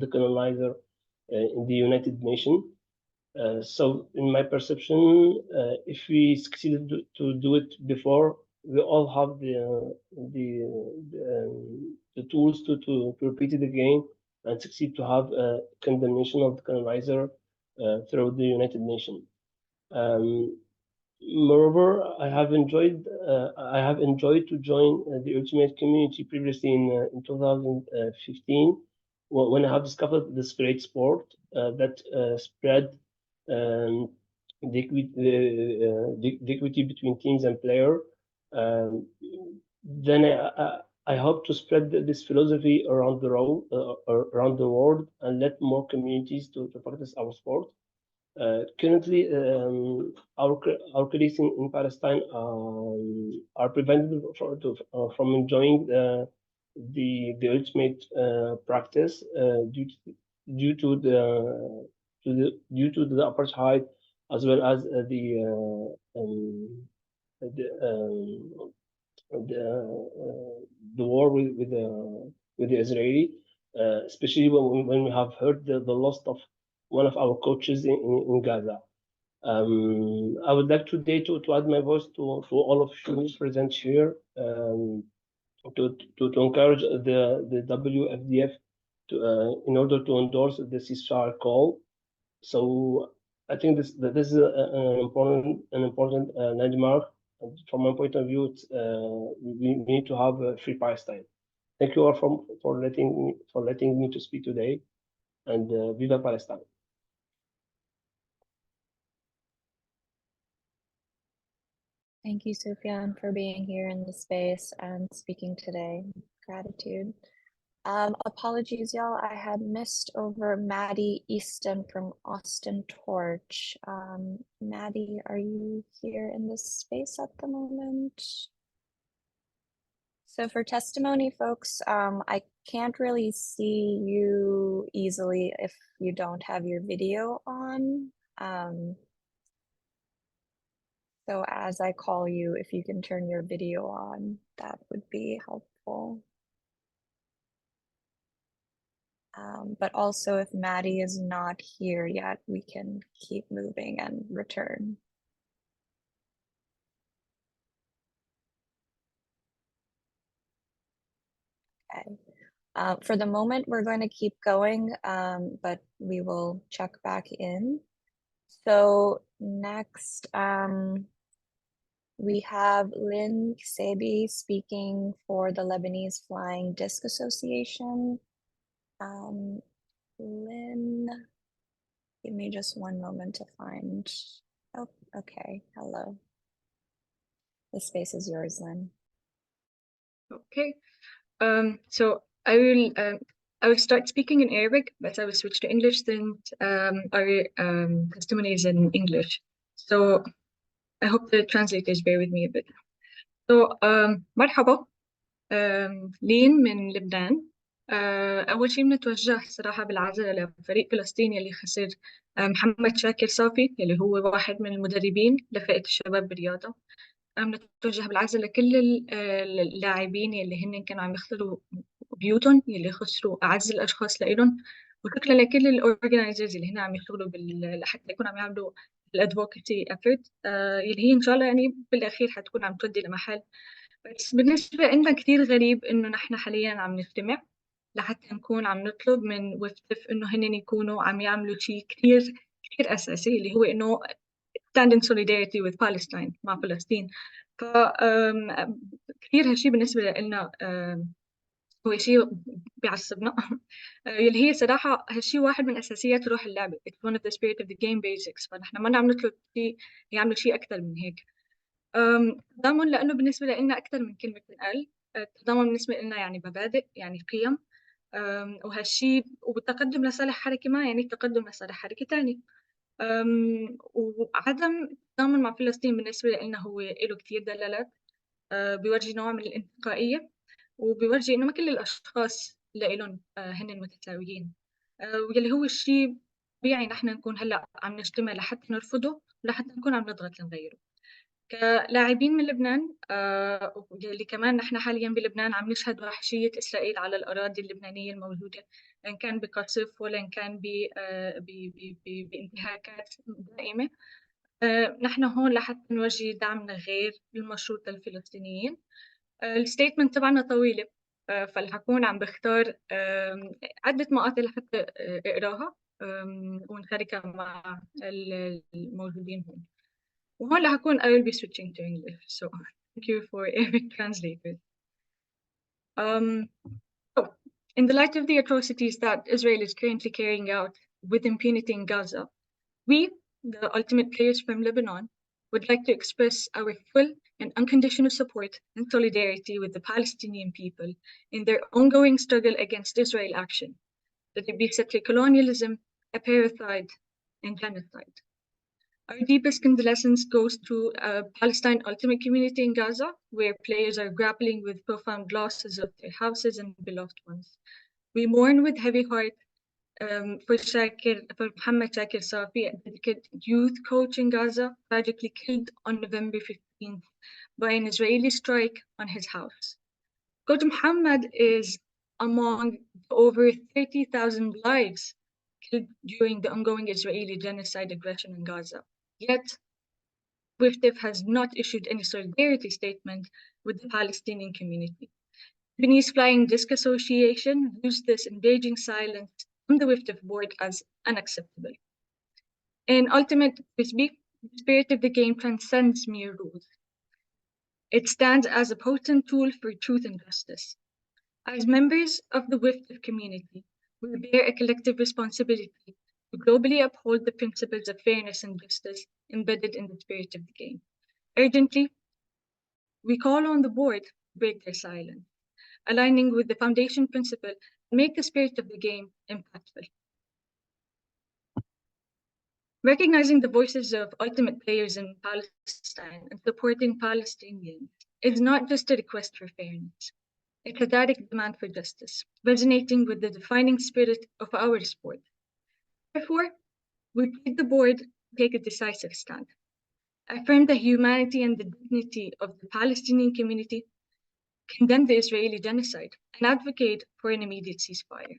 the colonizer in the United Nations. So in my perception, if we succeeded to do it before, we all have the tools to repeat it again and succeed to have a condemnation of the colonizer through the United Nations. Moreover, I have enjoyed to join the Ultimate community previously in 2015 when I have discovered this great sport that spread the equity between teams and players. Then I hope to spread this philosophy around the world and let more communities to practice our sport. Currently, our colleagues in Palestine are prevented from enjoying the ultimate practice due to the apartheid, as well as the war with the Israeli, especially when we have heard the loss of one of our coaches in Gaza. I would like today to add my voice to all of you present here to encourage the WFDF in order to endorse the ceasefire call. So I think this is an important landmark. From my point of view, we need to have a free Palestine. Thank you all for letting me to speak today, and Viva Palestine. Thank you, Soufien, for being here in the space and speaking today. Gratitude. Apologies, y'all. I had missed over Maddie Easton from Austin Torch. Maddie, are you here in this space at the moment? So for testimony, folks, I can't really see you easily if you don't have your video on. So as I call you, if you can turn your video on, that would be helpful. But also if Maddie is not here yet, we can keep moving and return. Okay. For the moment, we're going to keep going, but we will check back in. So next, we have Lynn Kseibi speaking for the Lebanese Flying Disc Association. Lynn, give me just one moment to find. Oh, okay. Hello. The space is yours, Lynn. Okay. So I will start speaking in Arabic, but I will switch to English since our testimony is in English. So I hope the translators bear with me a bit. So مرحبا. لين من لبنان. أول شيء بنتوجه صراحة بالعزاء لفريق فلسطين اللي خسر محمد شاكر صافي اللي هو واحد من المدربين لفئة الشباب بالرياضة. بنتوجه بالعزاء لكل اللاعبين اللي هن كانوا عم يخسروا بيوتهم، اللي خسروا أعز الأشخاص لإلهم، وشكرا لكل الأورجنايزرز اللي هن عم يشتغلوا لحتى يكونوا عم يعملوا الادفوكسي افورت اللي هي إن شاء الله يعني بالأخير حتكون عم تودي لمحل. بس بالنسبة لنا كتير غريب إنه نحن حاليا عم نجتمع لحتى نكون عم نطلب من WFDF إنه هن يكونوا عم يعملوا شيء كتير أساسي اللي هو إنه stand in solidarity with Palestine مع فلسطين. ف كتير هالشي بالنسبة لنا هو شيء بيعصبنا اللي هي صراحة هالشي واحد من أساسيات روح اللعبة. It's one of the spirit of the game basics. فنحن ما نعم نطلب شيء يعملوا شيء أكثر من هيك. التضامن لأنه بالنسبة لنا أكثر من كلمة تنقال. التضامن بالنسبة لنا يعني مبادئ، يعني قيم، وهالشي وبالتقدم لصالح حركة ما يعني التقدم لصالح حركة تانية. وعدم التضامن مع فلسطين بالنسبة لنا هو له كتير دلالات. بيورجي نوع من الانتقائية، وبيورجي إنه ما كل الأشخاص لإلهم هن متساويين، واللي هو الشيء طبيعي نحن نكون هلأ عم نجتمع لحتى نرفضه ولحتى نكون عم نضغط لنغيره. كلاعبين من لبنان اللي كمان نحن حاليا بلبنان عم نشهد وحشية إسرائيل على الأراضي اللبنانية الموجودة، إن كان بقصف ولا إن كان بانتهاكات دائمة. نحن هون لحتى نوجه دعمنا غير المشروط للفلسطينيين. الستيتمنت تبعنا طويلة، فاللي حكون عم بختار عدة مقاطع لحتى اقراها ونشاركها مع الموجودين هون. وهون رح أكون I will be switching to English, so thank you for Arabic translators. In the light of the atrocities that Israel is currently carrying out with impunity in Gaza, we, the ultimate players from Lebanon, would like to express our full and unconditional support and solidarity with the Palestinian people in their ongoing struggle against Israel action, that it be settler colonialism, apartheid, and genocide. Our deepest condolences goes to Palestine Ultimate Community in Gaza, where players are grappling with profound losses of their houses and beloved ones. We mourn with heavy heart for Muhammad Shakir Safi, a dedicated youth coach in Gaza, tragically killed on November 15th by an Israeli strike on his house. Coach Muhammad is among over 30,000 lives killed during the ongoing Israeli genocide aggression in Gaza. Yet, WFDF has not issued any solidarity statement with the Palestinian community. The Lebanese Flying Disc Association views this enraging silence from the WFDF board as unacceptable. In ultimate Kseibi, the spirit of the game transcends mere rules. It stands as a potent tool for truth and justice. As members of the WFDF community, we bear a collective responsibility to globally uphold the principles of fairness and justice embedded in the spirit of the game. Urgently, we call on the board to break their silence, aligning with the foundation principle and make the spirit of the game impactful. Recognizing the voices of ultimate players in Palestine and supporting Palestinians is not just a request for fairness. It's a direct demand for justice, resonating with the defining spirit of our sport. Therefore, we plead the board to take a decisive stand, affirm the humanity and the dignity of the Palestinian community, condemn the Israeli genocide, and advocate for an immediate ceasefire.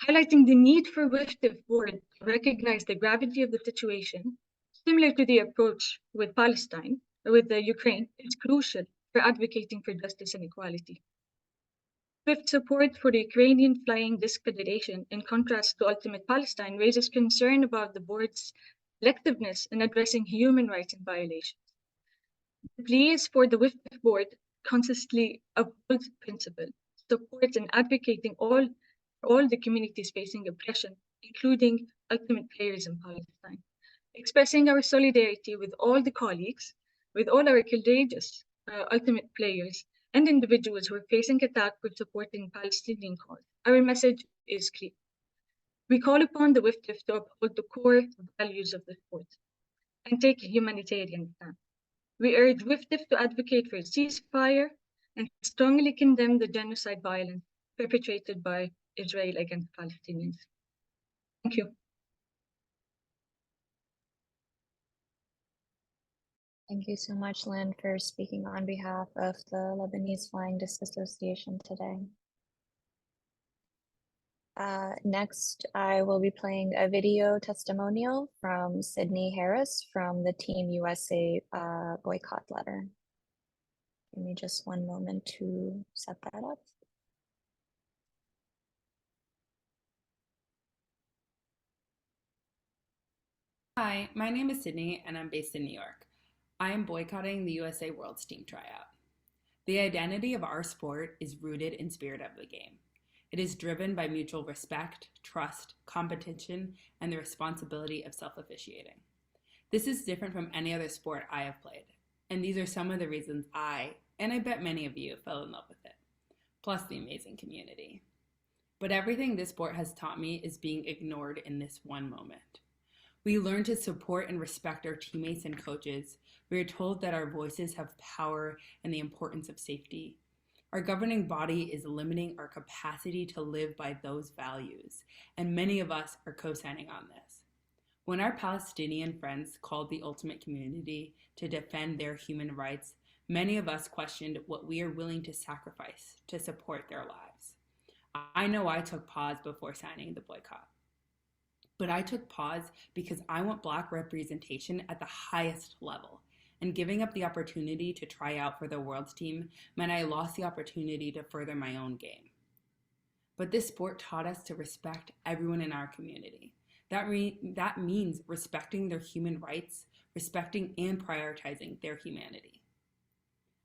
Highlighting the need for WFDF board to recognize the gravity of the situation, similar to the approach with Palestine, or with the Ukraine, is crucial for advocating for justice and equality. Swift support for the Ukrainian flying disc federation, in contrast to Ultimate Palestine, raises concern about the board's selectiveness in addressing human rights violations. The plea is for the WFDF board consistently upholds principle, supports and advocating for all the communities facing oppression, including ultimate players in Palestine, expressing our solidarity with all the colleagues, with all our courageous ultimate players and individuals who are facing attack for supporting Palestinian cause. Our message is clear. We call upon the WFDF to uphold the core values of the sport and take a humanitarian stand. We urge WFDF to advocate for a ceasefire and strongly condemn the genocide violence perpetrated by Israel against Palestinians. Thank you. Thank you so much, Lynn, for speaking on behalf of the Lebanese Flying Disc Association today. Next, I will be playing a video testimonial from Sydney Harris from the Team USA boycott letter. Give me just one moment to set that up. Hi, my name is Sydney and I'm based in New York. I am boycotting the USA World's Team Tryout. The identity of our sport is rooted in spirit of the game. It is driven by mutual respect, trust, competition, and the responsibility of self-officiating. This is different from any other sport I have played, and these are some of the reasons I bet many of you, fell in love with it, plus the amazing community. But everything this sport has taught me is being ignored in this one moment. We learn to support and respect our teammates and coaches. We are told that our voices have power and the importance of safety. Our governing body is limiting our capacity to live by those values, and many of us are co-signing on this. When our Palestinian friends called the ultimate community to defend their human rights, many of us questioned what we are willing to sacrifice to support their lives. I know I took pause before signing the boycott. But I took pause because I want Black representation at the highest level, and giving up the opportunity to try out for the world's team meant I lost the opportunity to further my own game. But this sport taught us to respect everyone in our community. That means respecting their human rights, respecting and prioritizing their humanity.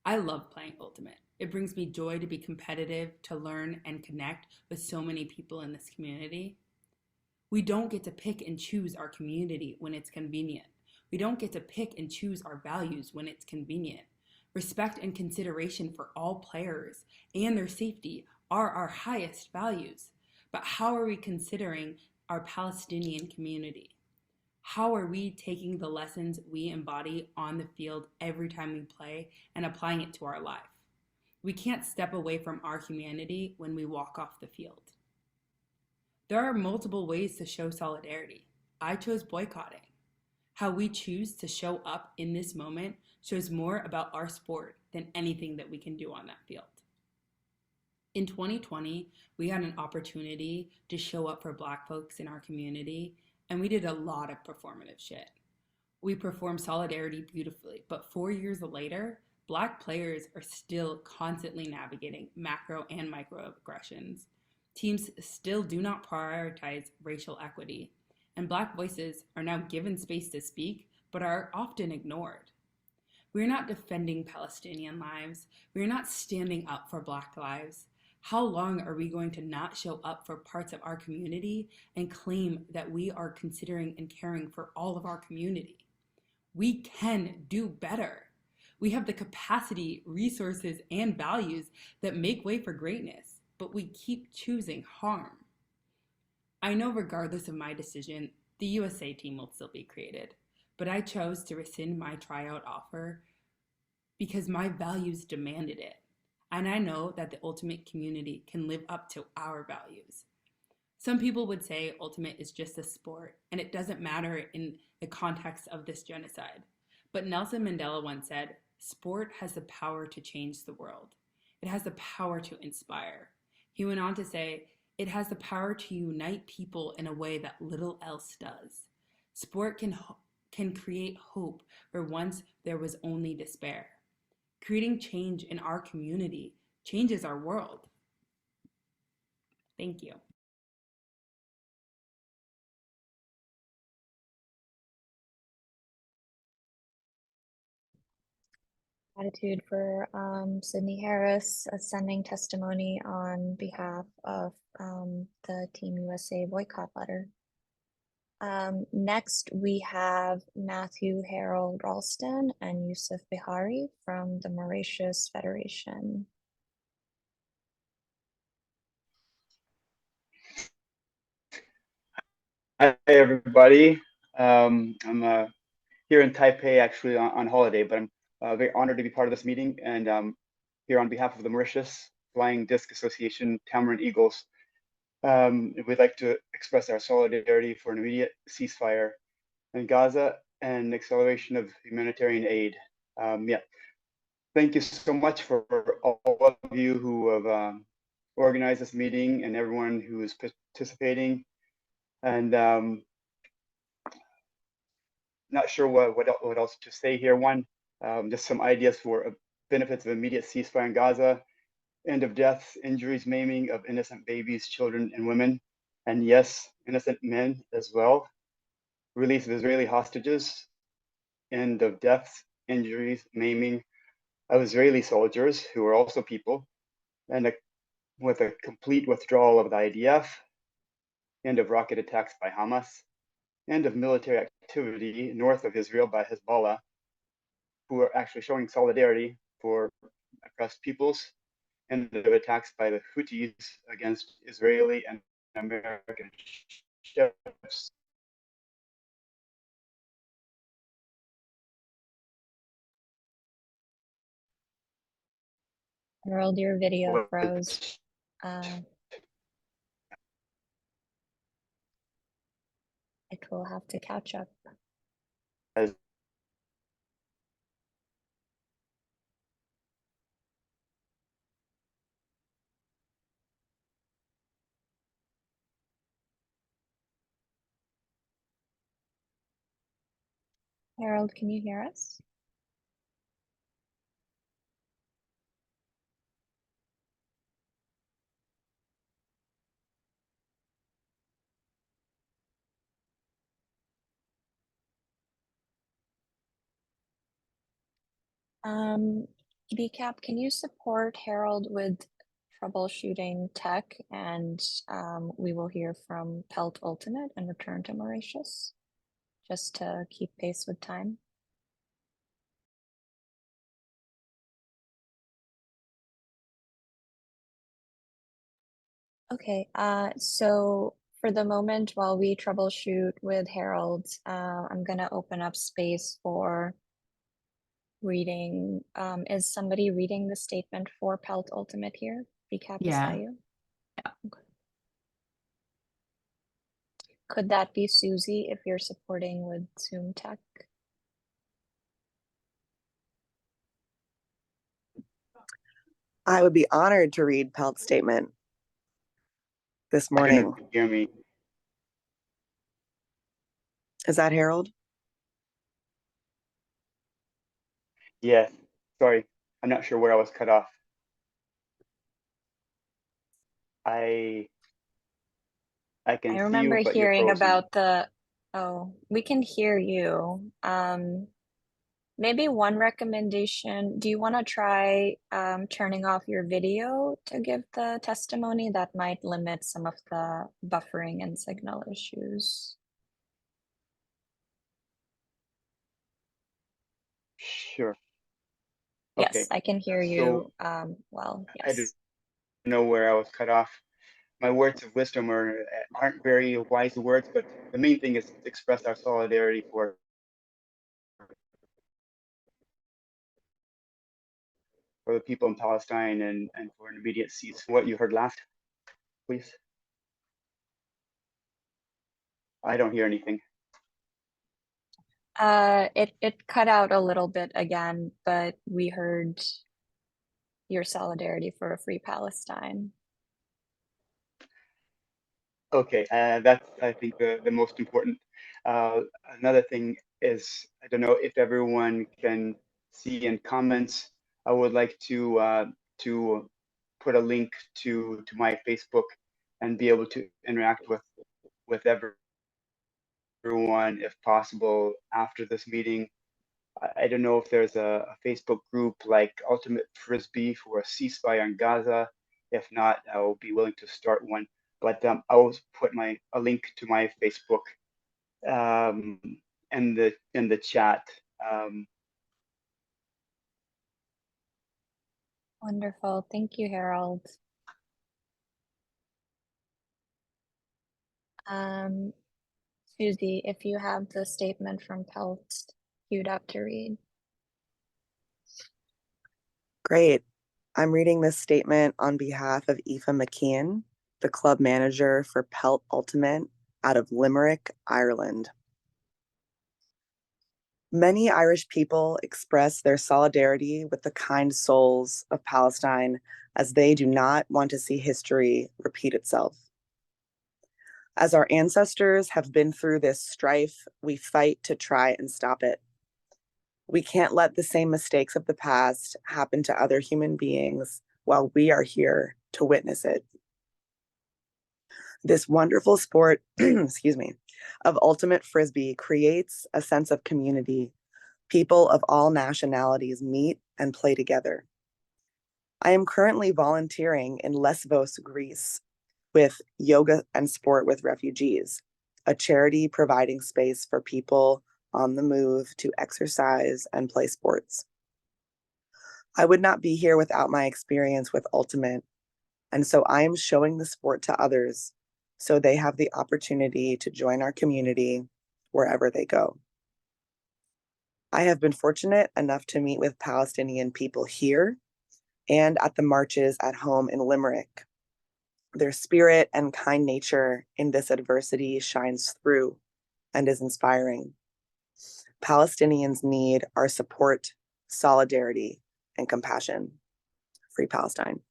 I love playing Ultimate. It brings me joy to be competitive, to learn and connect with so many people in this community. We don't get to pick and choose our community when it's convenient. We don't get to pick and choose our values when it's convenient. Respect and consideration for all players and their safety are our highest values. But how are we considering our Palestinian community? How are we taking the lessons we embody on the field every time we play and applying it to our life? We can't step away from our humanity when we walk off the field. There are multiple ways to show solidarity. I chose boycotting. How we choose to show up in this moment shows more about our sport than anything that we can do on that field. In 2020, we had an opportunity to show up for Black folks in our community, and we did a lot of performative shit. We performed solidarity beautifully, but 4 years later, Black players are still constantly navigating macro and microaggressions. Teams still do not prioritize racial equity, and Black voices are now given space to speak, but are often ignored. We're not defending Palestinian lives. We're not standing up for Black lives. How long are we going to not show up for parts of our community and claim that we are considering and caring for all of our community? We can do better. We have the capacity, resources, and values that make way for greatness, but we keep choosing harm. I know regardless of my decision, the USA team will still be created, but I chose to rescind my tryout offer because my values demanded it. And I know that the Ultimate community can live up to our values. Some people would say Ultimate is just a sport and it doesn't matter in the context of this genocide. But Nelson Mandela once said, "Sport has the power to change the world. It has the power to inspire." He went on to say, "It has the power to unite people in a way that little else does. Sport can create hope where once there was only despair. Creating change in our community changes our world." Thank you. Gratitude for Sydney Harris sending testimony on behalf of the Team USA boycott letter. Next, we have Matthew Harold Raulston and Yusuf Bihari from the Mauritius Federation. Hi, everybody. I'm here in Taipei, actually on holiday, but I'm very honored to be part of this meeting. And here on behalf of the Mauritius Flying Disc Association, Tamarin Eagles, we'd like to express our solidarity for an immediate ceasefire in Gaza and acceleration of humanitarian aid. Thank you so much for all of you who have organized this meeting and everyone who is participating. And not sure what else to say here. One, just some ideas for benefits of immediate ceasefire in Gaza, end of deaths, injuries, maiming of innocent babies, children, and women, and yes, innocent men as well. Release of Israeli hostages, end of deaths, injuries, maiming of Israeli soldiers who are also people, and with a complete withdrawal of the IDF, end of rocket attacks by Hamas, end of military activity north of Israel by Hezbollah, who are actually showing solidarity for oppressed peoples, and of attacks by the Houthis against Israeli and American ships. Harold, your video froze. It will have to catch up. Harold, can you hear us? BCAP, can you support Harold with troubleshooting tech, and we will hear from Pelt Ultimate and return to Mauritius, just to keep pace with time. Okay, so for the moment, while we troubleshoot with Harold, I'm gonna open up space for reading. Is somebody reading the statement for Pelt Ultimate here? BCAP, is that you? Yeah. Okay. Could that be Susie if you're supporting with Zoom tech? I would be honored to read Pelt's statement this morning. Hear me? Is that Harold? Yes. Sorry, I'm not sure where I was cut off. I can I remember see you, but hearing you're frozen. about the, oh, we can hear you. Maybe one recommendation, do you want to try turning off your video to give the testimony? That might limit some of the buffering and signal issues. Sure. Yes, Okay. I can hear you well, I yes. didn't know where I was cut off. My words of wisdom aren't very wise words, but the main thing is to express our solidarity for the people in Palestine and for an immediate cease. What you heard last, please? I don't hear anything. It cut out a little bit again, but we heard your solidarity for a free Palestine. Okay, that's, I think, the most important. Another thing is, I don't know if everyone can see in comments, I would like to put a link to my Facebook and be able to interact with everyone if possible after this meeting. I don't know if there's a Facebook group like Ultimate Frisbee for a ceasefire in Gaza. If not, I will be willing to start one. But I will put a link to my Facebook in the chat. Wonderful. Thank you, Harold. Susie, if you have the statement from Pelt queued up to read. Great. I'm reading this statement on behalf of Aoife McKeon, the club manager for Pelt Ultimate out of Limerick, Ireland. Many Irish people express their solidarity with the kind souls of Palestine as they do not want to see history repeat itself. As our ancestors have been through this strife, we fight to try and stop it. We can't let the same mistakes of the past happen to other human beings while we are here to witness it. This wonderful sport, excuse me, of ultimate frisbee creates a sense of community. People of all nationalities meet and play together. I am currently volunteering in Lesvos, Greece, with Yoga and Sport with Refugees, a charity providing space for people on the move to exercise and play sports. I would not be here without my experience with Ultimate, and so I am showing the sport to others so they have the opportunity to join our community wherever they go. I have been fortunate enough to meet with Palestinian people here and at the marches at home in Limerick. Their spirit and kind nature in this adversity shines through and is inspiring. Palestinians need our support, solidarity, and compassion. Free Palestine.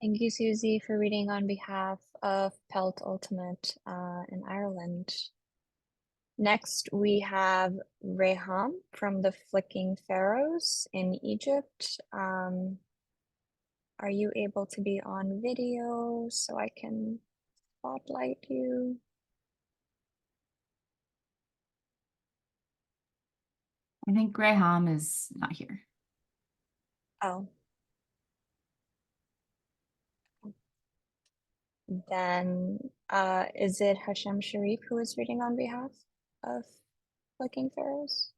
Thank you, Susie, for reading on behalf of Pelt Ultimate in Ireland. Next, we have Reham from the Flicking Pharaohs in Egypt. Are you able to be on video so I can spotlight you? I think Graham is not here. Oh. Then is it Hashem Sherif who is reading on behalf of Flicking Pharaohs?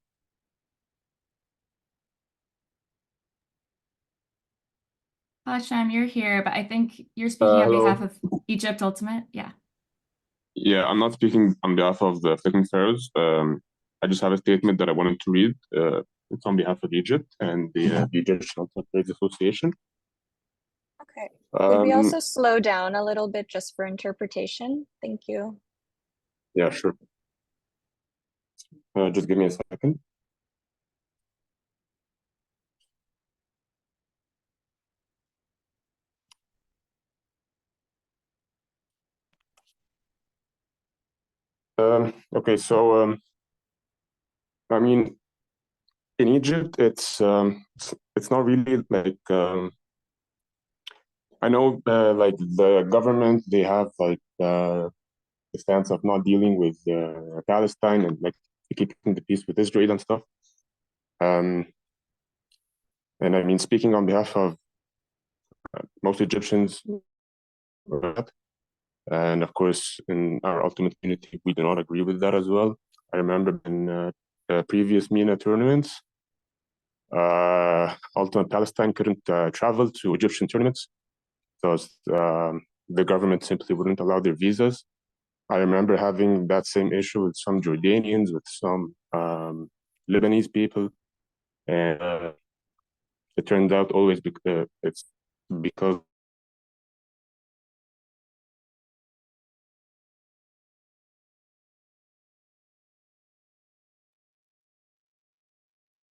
Hashem, you're here, but I think you're speaking on behalf of Egypt Ultimate. Yeah. Yeah, I'm not speaking on behalf of the Flicking Pharaohs. I just have a statement that I wanted to read. It's on behalf of Egypt and the Egyptian Ultimate Players Association. Okay. Could we also slow down a little bit just for interpretation? Thank you. Yeah, sure. Just give me a second. Okay, so I mean, in Egypt, it's not really like I know like the government, they have like the stance of not dealing with Palestine and like keeping the peace with Israel and stuff. And I mean, speaking on behalf of most Egyptians, and of course, in our ultimate community, we do not agree with that as well. I remember in previous MENA tournaments, Ultimate Palestine couldn't travel to Egyptian tournaments because the government simply wouldn't allow their visas. I remember having that same issue with some Jordanians, with some Lebanese people, and it turned out always it's because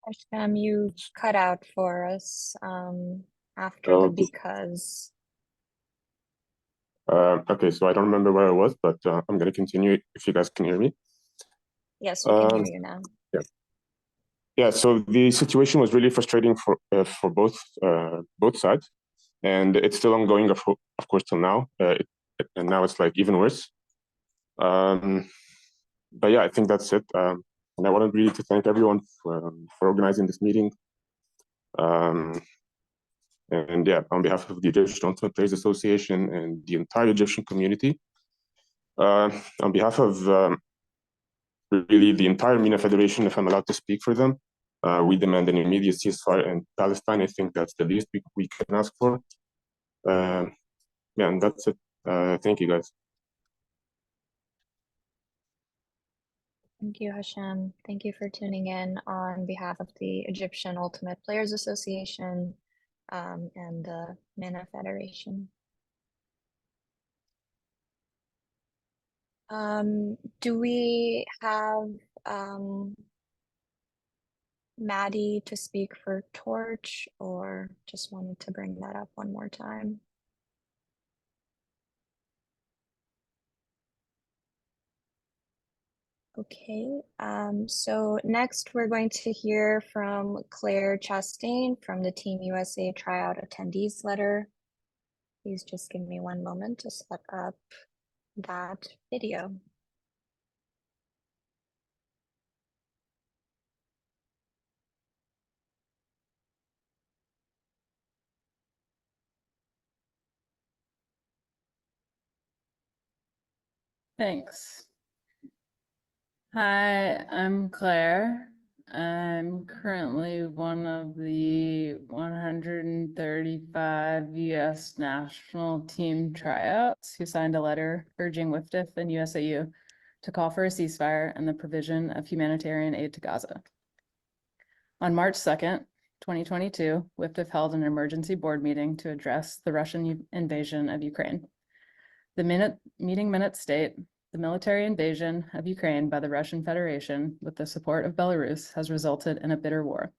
Hashem, you cut out for us after the because. Okay, so I don't remember where I was, but I'm going to continue if you guys can hear me. Yes, we can hear you now. Yeah. Yeah, so the situation was really frustrating for both sides, and it's still ongoing, of course, till now. And now it's like even worse. But yeah, I think that's it. And I wanted really to thank everyone for organizing this meeting. And yeah, on behalf of the Egyptian Ultimate Players Association and the entire Egyptian community, on behalf of really the entire MENA Federation, if I'm allowed to speak for them, we demand an immediate ceasefire in Palestine. I think that's the least we can ask for. Yeah, and that's it. Thank you, guys. Thank you, Hashem. Thank you for tuning in on behalf of the Egyptian Ultimate Players Association and the MENA Federation. Do we have Maddie to speak for Torch, or just wanted to bring that up one more time? Okay, so next we're going to hear from Claire Chastain from the Team USA Tryout Attendees letter. Please just give me one moment to set up that video. Thanks. Hi, I'm Claire. I'm currently one of the 135 U.S. national team tryouts who signed a letter urging WFDF and USAU to call for a ceasefire and the provision of humanitarian aid to Gaza. On March 2nd, 2022, WFDF held an emergency board meeting to address the Russian invasion of Ukraine. The meeting minutes state, the military invasion of Ukraine by the Russian Federation with the support of Belarus has resulted in a bitter war.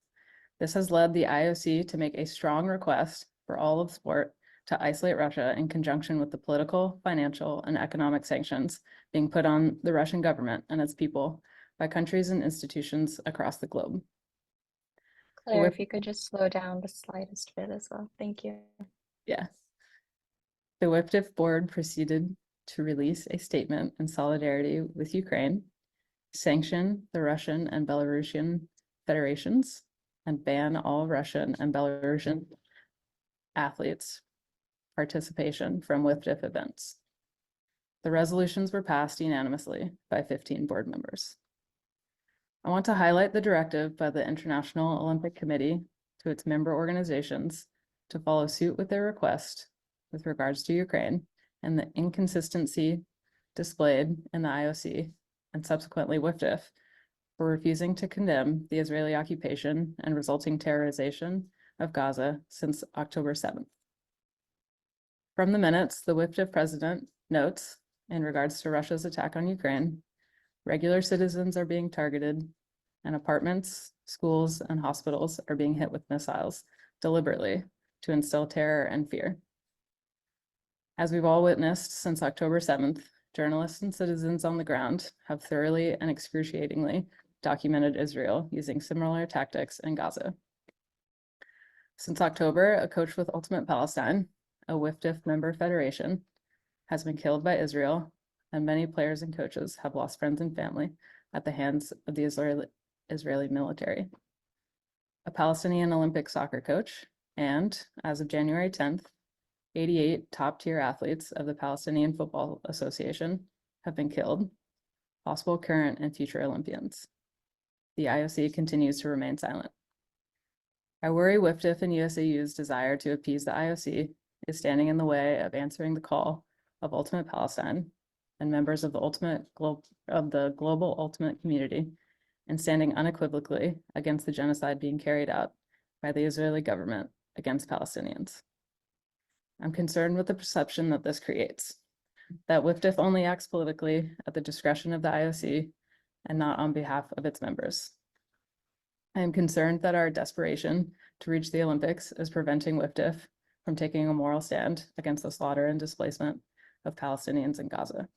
This has led the IOC to make a strong request for all of sport to isolate Russia in conjunction with the political, financial, and economic sanctions being put on the Russian government and its people by countries and institutions across the globe. Claire, if you could just slow down the slightest bit as well. Thank you. Yeah. The WFDF board proceeded to release a statement in solidarity with Ukraine, sanction the Russian and Belarusian federations, and ban all Russian and Belarusian athletes' participation from WFDF events. The resolutions were passed unanimously by 15 board members. I want to highlight the directive by the International Olympic Committee to its member organizations to follow suit with their request with regards to Ukraine and the inconsistency displayed in the IOC and subsequently WFDF for refusing to condemn the Israeli occupation and resulting terrorization of Gaza since October 7th. From the minutes, the WFDF president notes, in regards to Russia's attack on Ukraine, regular citizens are being targeted and apartments, schools, and hospitals are being hit with missiles deliberately to instill terror and fear. As we've all witnessed since October 7th, journalists and citizens on the ground have thoroughly and excruciatingly documented Israel using similar tactics in Gaza. Since October, a coach with Ultimate Palestine, a WFDF member federation, has been killed by Israel, and many players and coaches have lost friends and family at the hands of the Israeli military. A Palestinian Olympic soccer coach, and as of January 10th, 88 top-tier athletes of the Palestinian Football Association have been killed, possible current and future Olympians. The IOC continues to remain silent. I worry WFDF and USAU's desire to appease the IOC is standing in the way of answering the call of Ultimate Palestine and members of the global Ultimate community and standing unequivocally against the genocide being carried out by the Israeli government against Palestinians. I'm concerned with the perception that this creates, that WFDF only acts politically at the discretion of the IOC and not on behalf of its members. I am concerned that our desperation to reach the Olympics is preventing WFDF from taking a moral stand against the slaughter and displacement of Palestinians in Gaza.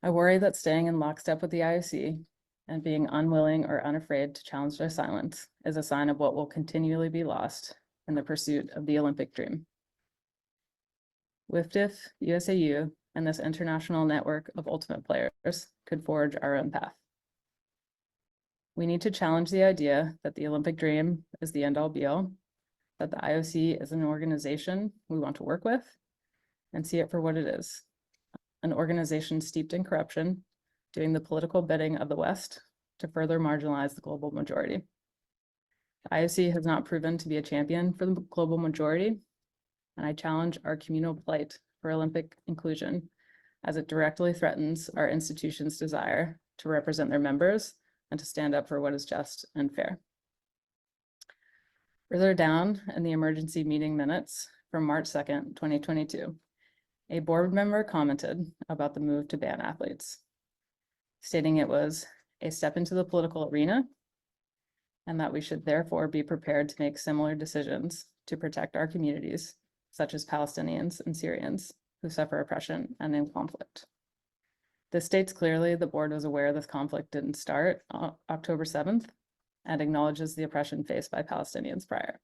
I worry that staying in lockstep with the IOC and being unwilling or unafraid to challenge their silence is a sign of what will continually be lost in the pursuit of the Olympic dream. WFDF, USAU, and this international network of ultimate players could forge our own path. We need to challenge the idea that the Olympic dream is the end-all be-all, that the IOC is an organization we want to work with, and see it for what it is, an organization steeped in corruption, doing the political bidding of the West to further marginalize the global majority. The IOC has not proven to be a champion for the global majority, and I challenge our communal plight for Olympic inclusion as it directly threatens our institution's desire to represent their members and to stand up for what is just and fair. Further down in the emergency meeting minutes from March 2nd, 2022, a board member commented about the move to ban athletes, stating it was a step into the political arena and that we should therefore be prepared to make similar decisions to protect our communities, such as Palestinians and Syrians who suffer oppression and in conflict. This states clearly the board was aware this conflict didn't start on October 7th and acknowledges the oppression faced by Palestinians prior.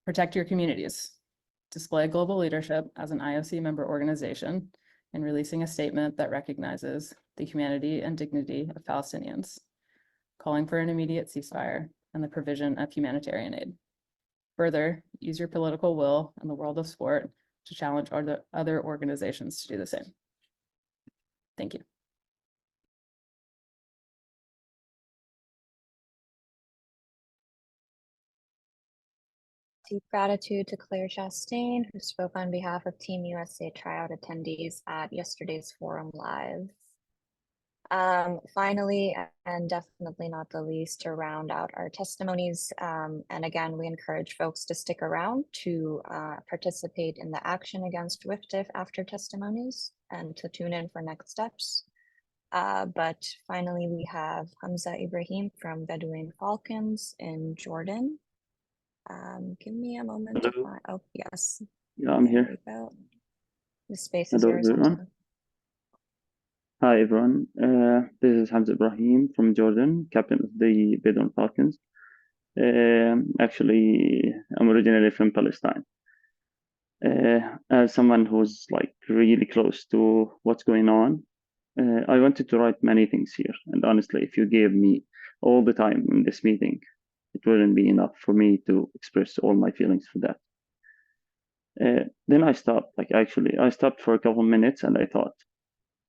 Protect your communities. Display global leadership as an IOC member organization in releasing a statement that recognizes the humanity and dignity of Palestinians, calling for an immediate ceasefire and the provision of humanitarian aid. Further, use your political will in the world of sport to challenge other organizations to do the same. Thank you. Deep gratitude to Claire Chastain, who spoke on behalf of Team USA Tryout attendees at yesterday's Forum Live. Finally, and definitely not the least, to round out our testimonies. And again, we encourage folks to stick around to participate in the action against WFDF after testimonies and to tune in for next steps. But finally, we have Hamza Ibrahim from Bedouin Falcons in Jordan. Give me a moment to find, oh yes. Yeah, I'm here. There we go. The space is Hello, yours, everyone. Hamza. Hi, everyone. This is Hamza Ibrahim from Jordan, captain of the Bedouin Falcons. Actually, I'm originally from Palestine. As someone who's like really close to what's going on, I wanted to write many things here. And honestly, if you gave me all the time in this meeting, it wouldn't be enough for me to express all my feelings for that. Then I stopped. I stopped for a couple of minutes and I thought,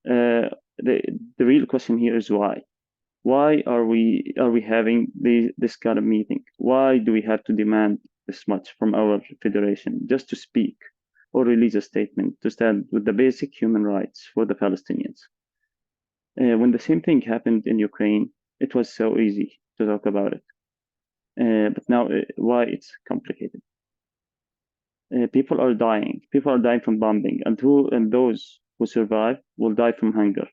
the real question here is why? Why are we having this kind of meeting? Why do we have to demand this much from our federation just to speak or release a statement to stand with the basic human rights for the Palestinians? When the same thing happened in Ukraine, it was so easy to talk about it. But now, why it's complicated? People are dying. People are dying from bombing, and those who survive will die from hunger.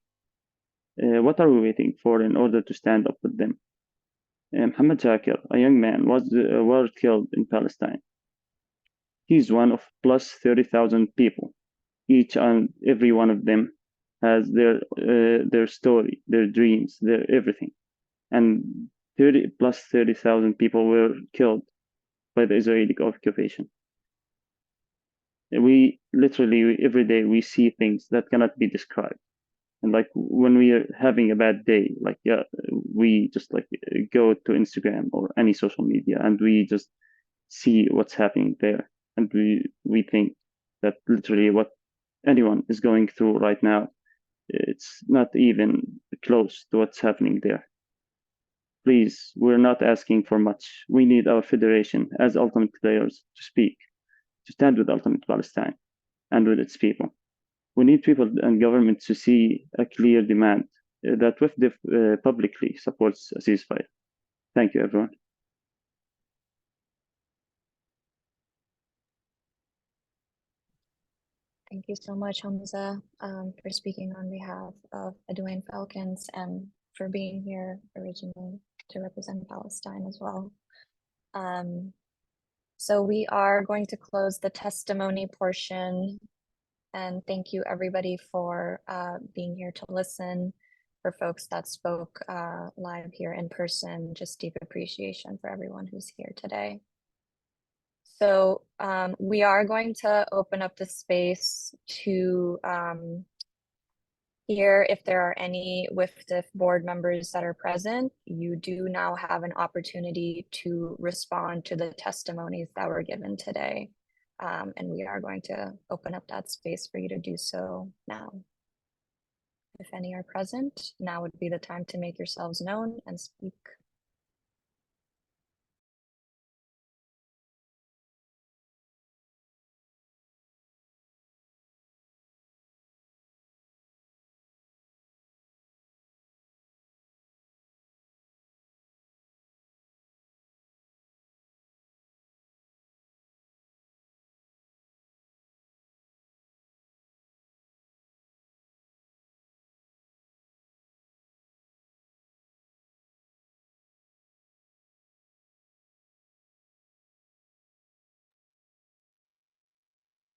What are we waiting for in order to stand up with them? Mohammed Shakir, a young man, was killed in Palestine. He's one of plus 30,000 people. Each and every one of them has their story, their dreams, their everything. And 30,000 people were killed by the Israeli occupation. We literally, every day, we see things that cannot be described. And like when we are having a bad day, we just go to Instagram or any social media and we just see what's happening there. And we think that literally what anyone is going through right now, it's not even close to what's happening there. Please, we're not asking for much. We need our federation as ultimate players to speak, to stand with Ultimate Palestine and with its people. We need people and governments to see a clear demand that WFDF publicly supports a ceasefire. Thank you, everyone. Thank you so much, Hamza, for speaking on behalf of Bedouin Falcons and for being here originally to represent Palestine as well. So we are going to close the testimony portion, and thank you everybody for being here to listen. for folks that spoke live here in person, just deep appreciation for everyone who's here today. So we are going to open up the space to hear if there are any WFDF board members that are present. You do now have an opportunity to respond to the testimonies that were given today. And we are going to open up that space for you to do so now. If any are present, now would be the time to make yourselves known and speak.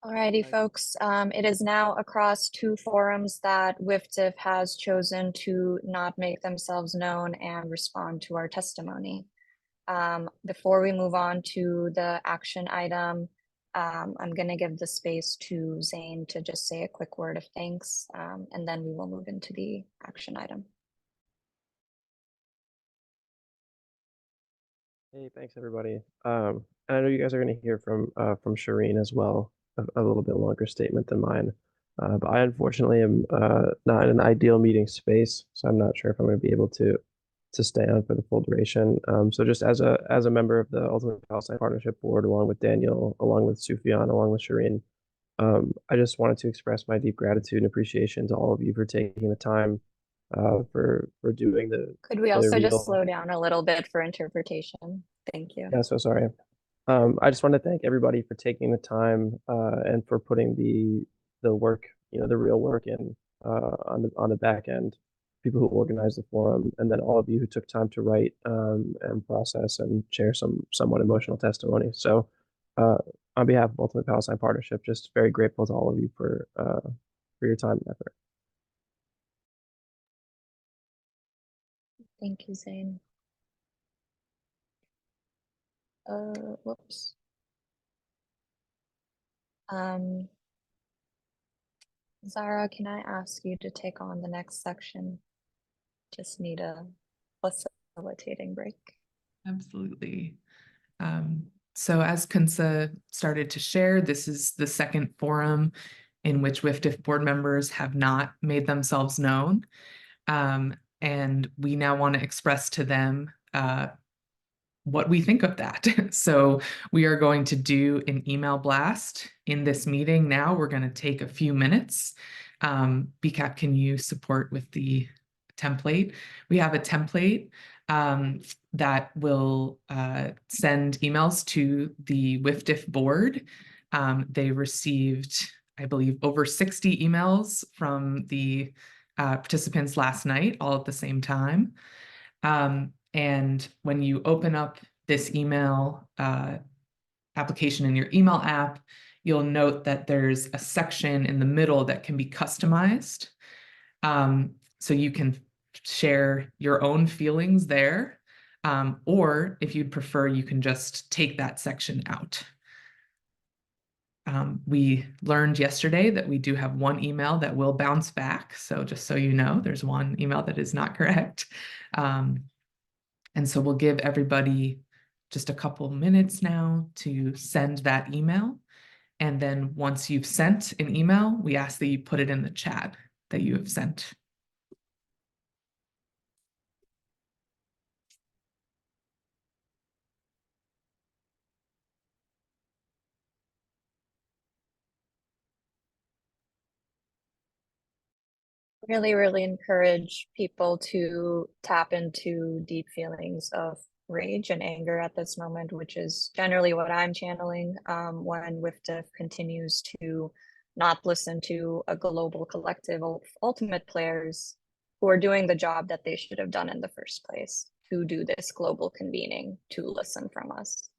Alrighty, folks. It is now across 2 forums that WFDF has chosen to not make themselves known and respond to our testimony. Before we move on to the action item, I'm going to give the space to Zane to just say a quick word of thanks, and then we will move into the action item. Hey, thanks everybody. And I know you guys are going to hear from Shireen as well, a little bit longer statement than mine. But I unfortunately am not in an ideal meeting space, so I'm not sure if I'm going to be able to stay on for the full duration. So just as a member of the Ultimate Palestine Partnership Board, along with Daniel, along with Soufien, along with Shireen, I just wanted to express my deep gratitude and appreciation to all of you for taking the time for doing the. Could we also just slow down a little bit for interpretation? Thank you. Yeah, so sorry. I just want to thank everybody for taking the time and for putting the work, the real work in on the back end, people who organized the forum, and then all of you who took time to write and process and share some somewhat emotional testimony. So on behalf of Ultimate Palestine Partnership, just very grateful to all of you for your time and effort. Thank you, Zane. Whoops. Zara, can I ask you to take on the next section? Just need a facilitating break. Absolutely. So as Kunsa started to share, this is the second forum in which WFDF board members have not made themselves known. And we now want to express to them what we think of that. So we are going to do an email blast in this meeting now. We're going to take a few minutes. BCAP, can you support with the template? We have a template that will send emails to the WFDF board. They received, I believe, over 60 emails from the participants last night, all at the same time. And when you open up this email application in your email app, you'll note that there's a section in the middle that can be customized. So you can share your own feelings there, or if you'd prefer, you can just take that section out. We learned yesterday that we do have one email that will bounce back. So just so you know, there's one email that is not correct. And so we'll give everybody just a couple minutes now to send that email. And then once you've sent an email, we ask that you put it in the chat that you have sent. Really encourage people to tap into deep feelings of rage and anger at this moment, which is generally what I'm channeling when WFDF continues to not listen to a global collective of ultimate players who are doing the job that they should have done in the first place, to do this global convening, to listen from us.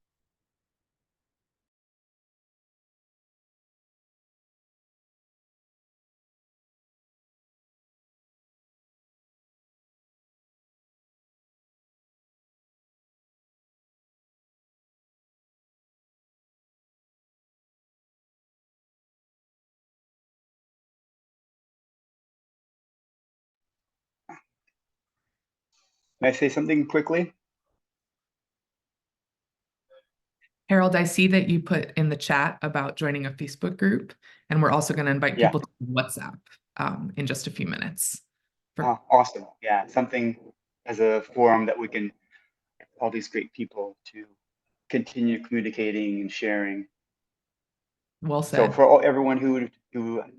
May I say something quickly? Harold, I see that you put in the chat about joining a Facebook group, and we're also going to invite people to WhatsApp in just a few minutes. Awesome. Yeah, something as a forum that we can, all these great people to continue communicating and sharing. Well said. So for everyone who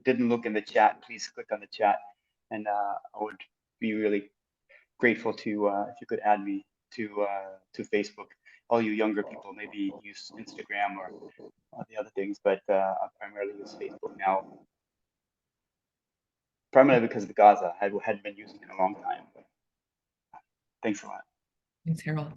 didn't look in the chat, please click on the chat, and I would be really grateful to if you could add me to Facebook. All you younger people maybe use Instagram or the other things, but I primarily use Facebook now. Primarily because of Gaza. I hadn't been using it in a long time. Thanks a lot. Thanks, Harold.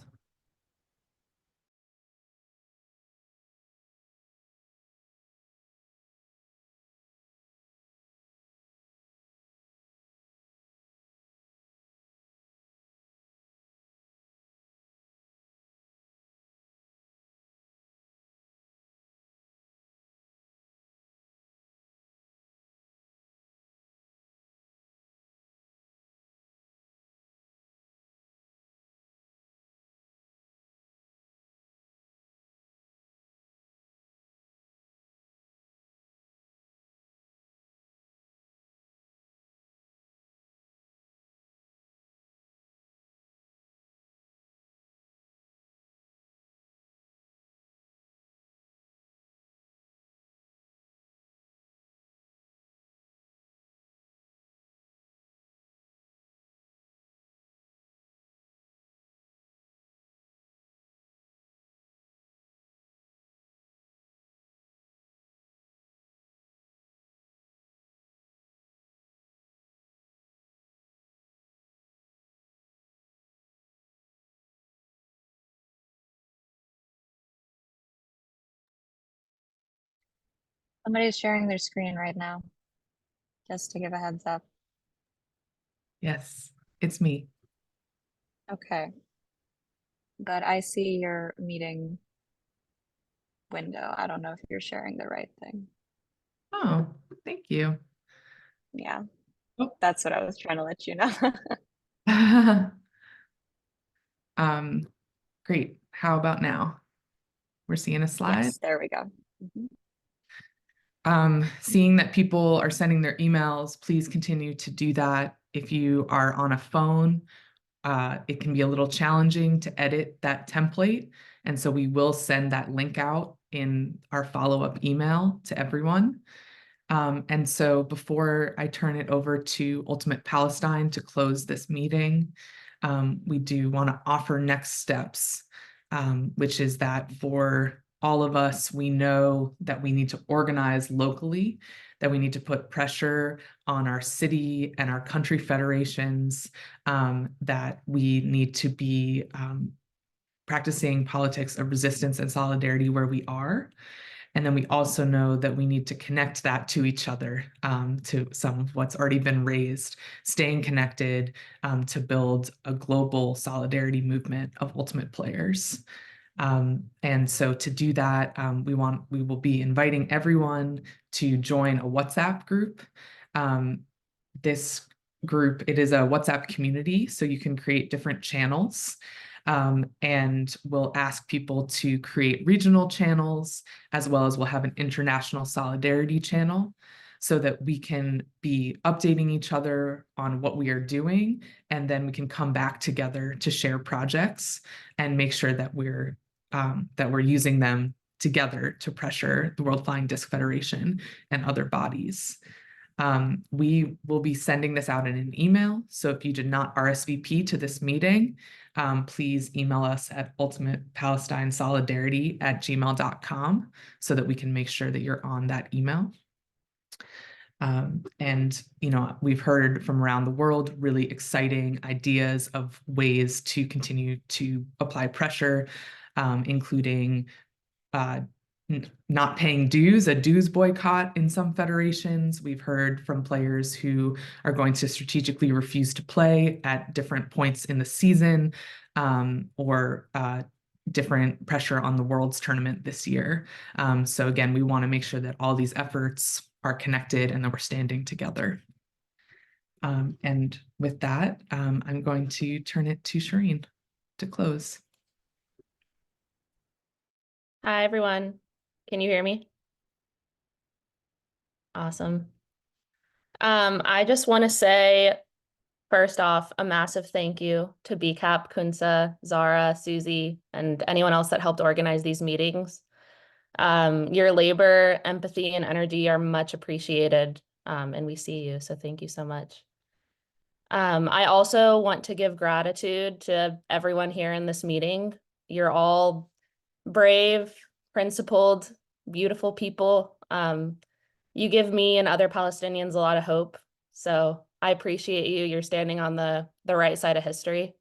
Somebody's sharing their screen right now, just to give a heads up. Yes, it's me. Okay. But I see your meeting window. I don't know if you're sharing the right thing. Oh, thank you. Yeah, Oh. that's what I was trying to let you know. Great. How about now? We're seeing a slide. Yes, there we go. Seeing that people are sending their emails, please continue to do that. If you are on a phone, it can be a little challenging to edit that template. And so we will send that link out in our follow-up email to everyone. And so before I turn it over to Ultimate Palestine to close this meeting, we do want to offer next steps, which is that for all of us, we know that we need to organize locally, that we need to put pressure on our city and our country federations, that we need to be practicing politics of resistance and solidarity where we are. And then we also know that we need to connect that to each other, to some of what's already been raised, staying connected to build a global solidarity movement of ultimate players. And so to do that, we will be inviting everyone to join a WhatsApp group. This group, it is a WhatsApp community, so you can create different channels. And we'll ask people to create regional channels, as well as we'll have an international solidarity channel so that we can be updating each other on what we are doing. And then we can come back together to share projects and make sure that we're using them together to pressure the World Flying Disc Federation and other bodies. We will be sending this out in an email. So if you did not RSVP to this meeting, please email us at ultimatepalestinesolidarity@gmail.com so that we can make sure that you're on that email. And, we've heard from around the world really exciting ideas of ways to continue to apply pressure, including not paying dues, a dues boycott in some federations. We've heard from players who are going to strategically refuse to play at different points in the season, or different pressure on the World's tournament this year. So again, we want to make sure that all these efforts are connected and that we're standing together. And with that, I'm going to turn it to Shireen to close. Hi, everyone. Can you hear me? Awesome. I just want to say, first off, a massive thank you to BCAP, Kunsa, Zara, Susie, and anyone else that helped organize these meetings. Your labor, empathy, and energy are much appreciated, and we see you, so thank you so much. I also want to give gratitude to everyone here in this meeting. You're all brave, principled, beautiful people. You give me and other Palestinians a lot of hope. So I appreciate you. You're standing on the right side of history.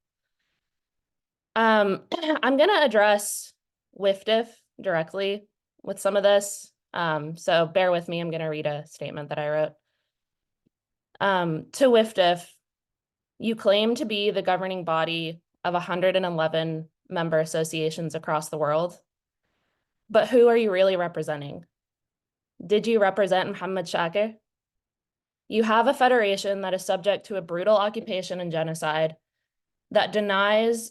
I'm going to address WFDF directly with some of this. So bear with me. I'm going to read a statement that I wrote. To WFDF, you claim to be the governing body of 111 member associations across the world. But who are you really representing? Did you represent Mohammed Shakir? You have a federation that is subject to a brutal occupation and genocide that denies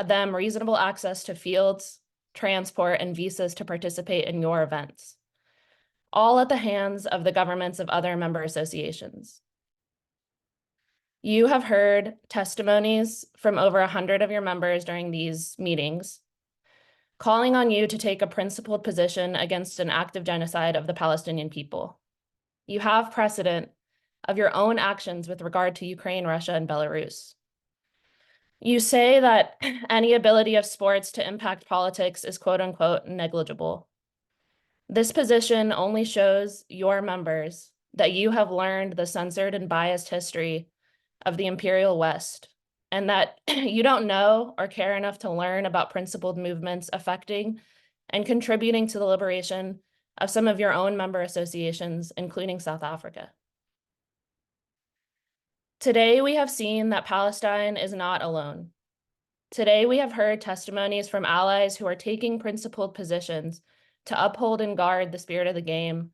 them reasonable access to fields, transport, and visas to participate in your events, all at the hands of the governments of other member associations. You have heard testimonies from over 100 of your members during these meetings, calling on you to take a principled position against an active genocide of the Palestinian people. You have precedent of your own actions with regard to Ukraine, Russia, and Belarus. You say that any ability of sports to impact politics is quote unquote negligible. This position only shows your members that you have learned the censored and biased history of the Imperial West, and that you don't know or care enough to learn about principled movements affecting and contributing to the liberation of some of your own member associations, including South Africa. Today, we have seen that Palestine is not alone. Today, we have heard testimonies from allies who are taking principled positions to uphold and guard the spirit of the game,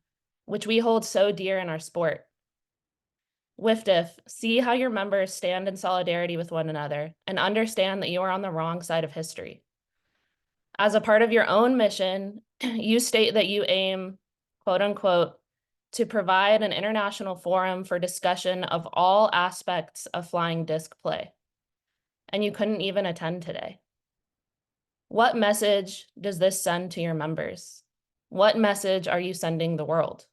which we hold so dear in our sport. WFDF, see how your members stand in solidarity with one another and understand that you are on the wrong side of history. As a part of your own mission, you state that you aim, quote unquote, to provide an international forum for discussion of all aspects of flying disc play. And you couldn't even attend today. What message does this send to your members? What message are you sending the world?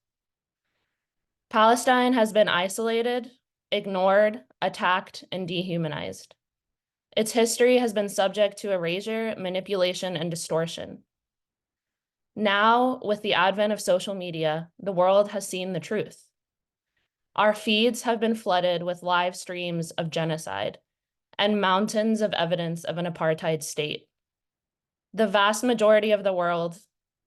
Palestine has been isolated, ignored, attacked, and dehumanized. Its history has been subject to erasure, manipulation, and distortion. Now, with the advent of social media, the world has seen the truth. Our feeds have been flooded with live streams of genocide and mountains of evidence of an apartheid state. The vast majority of the world,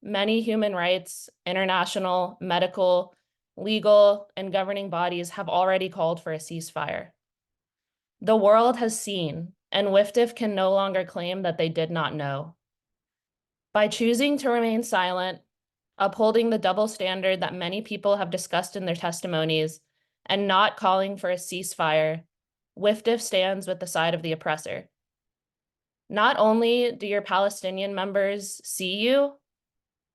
many human rights, international, medical, legal, and governing bodies have already called for a ceasefire. The world has seen, and WFDF can no longer claim that they did not know. By choosing to remain silent, upholding the double standard that many people have discussed in their testimonies, and not calling for a ceasefire, WFDF stands with the side of the oppressor. Not only do your Palestinian members see you,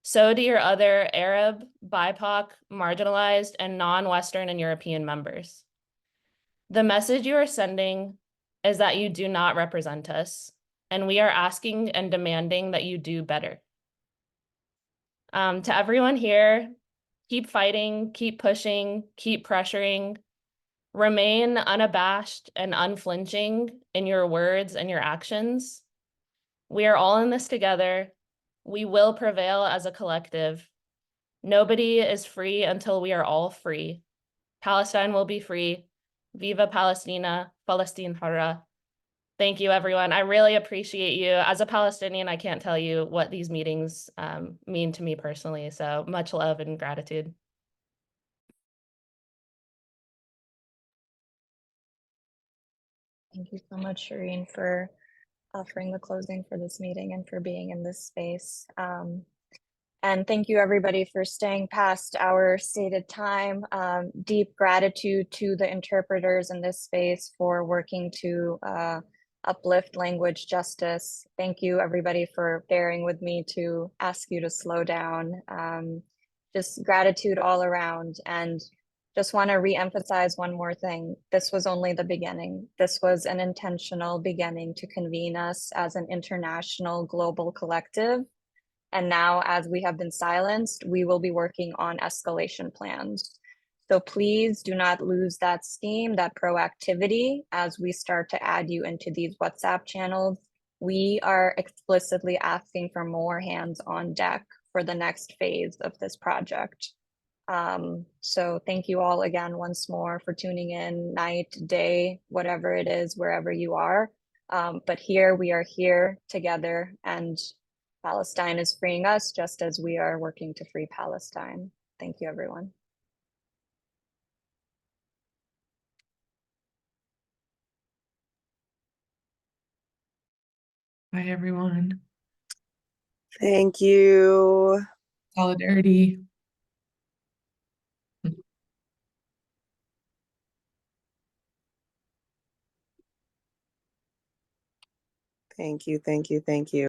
so do your other Arab, BIPOC, marginalized, and non-Western and European members. The message you are sending is that you do not represent us, and we are asking and demanding that you do better. To everyone here, keep fighting, keep pushing, keep pressuring, remain unabashed and unflinching in your words and your actions. We are all in this together. We will prevail as a collective. Nobody is free until we are all free. Palestine will be free. Viva Palestina, Palestine Hara. Thank you, everyone. I really appreciate you. As a Palestinian, I can't tell you what these meetings mean to me personally. So much love and gratitude. Thank you so much, Shireen, for offering the closing for this meeting and for being in this space. And thank you everybody for staying past our stated time. Deep gratitude to the interpreters in this space for working to uplift language justice. Thank you everybody for bearing with me to ask you to slow down. Just gratitude all around, and just want to re-emphasize one more thing. This was only the beginning. This was an intentional beginning to convene us as an international global collective. And now, as we have been silenced, we will be working on escalation plans. So please do not lose that steam, that proactivity as we start to add you into these WhatsApp channels. We are explicitly asking for more hands on deck for the next phase of this project. So thank you all again once more for tuning in, night, day, whatever it is, wherever you are. But here we are here together, and Palestine is freeing us just as we are working to free Palestine. Thank you, everyone. Bye, everyone. Thank you. Solidarity. Thank you, thank you, thank you.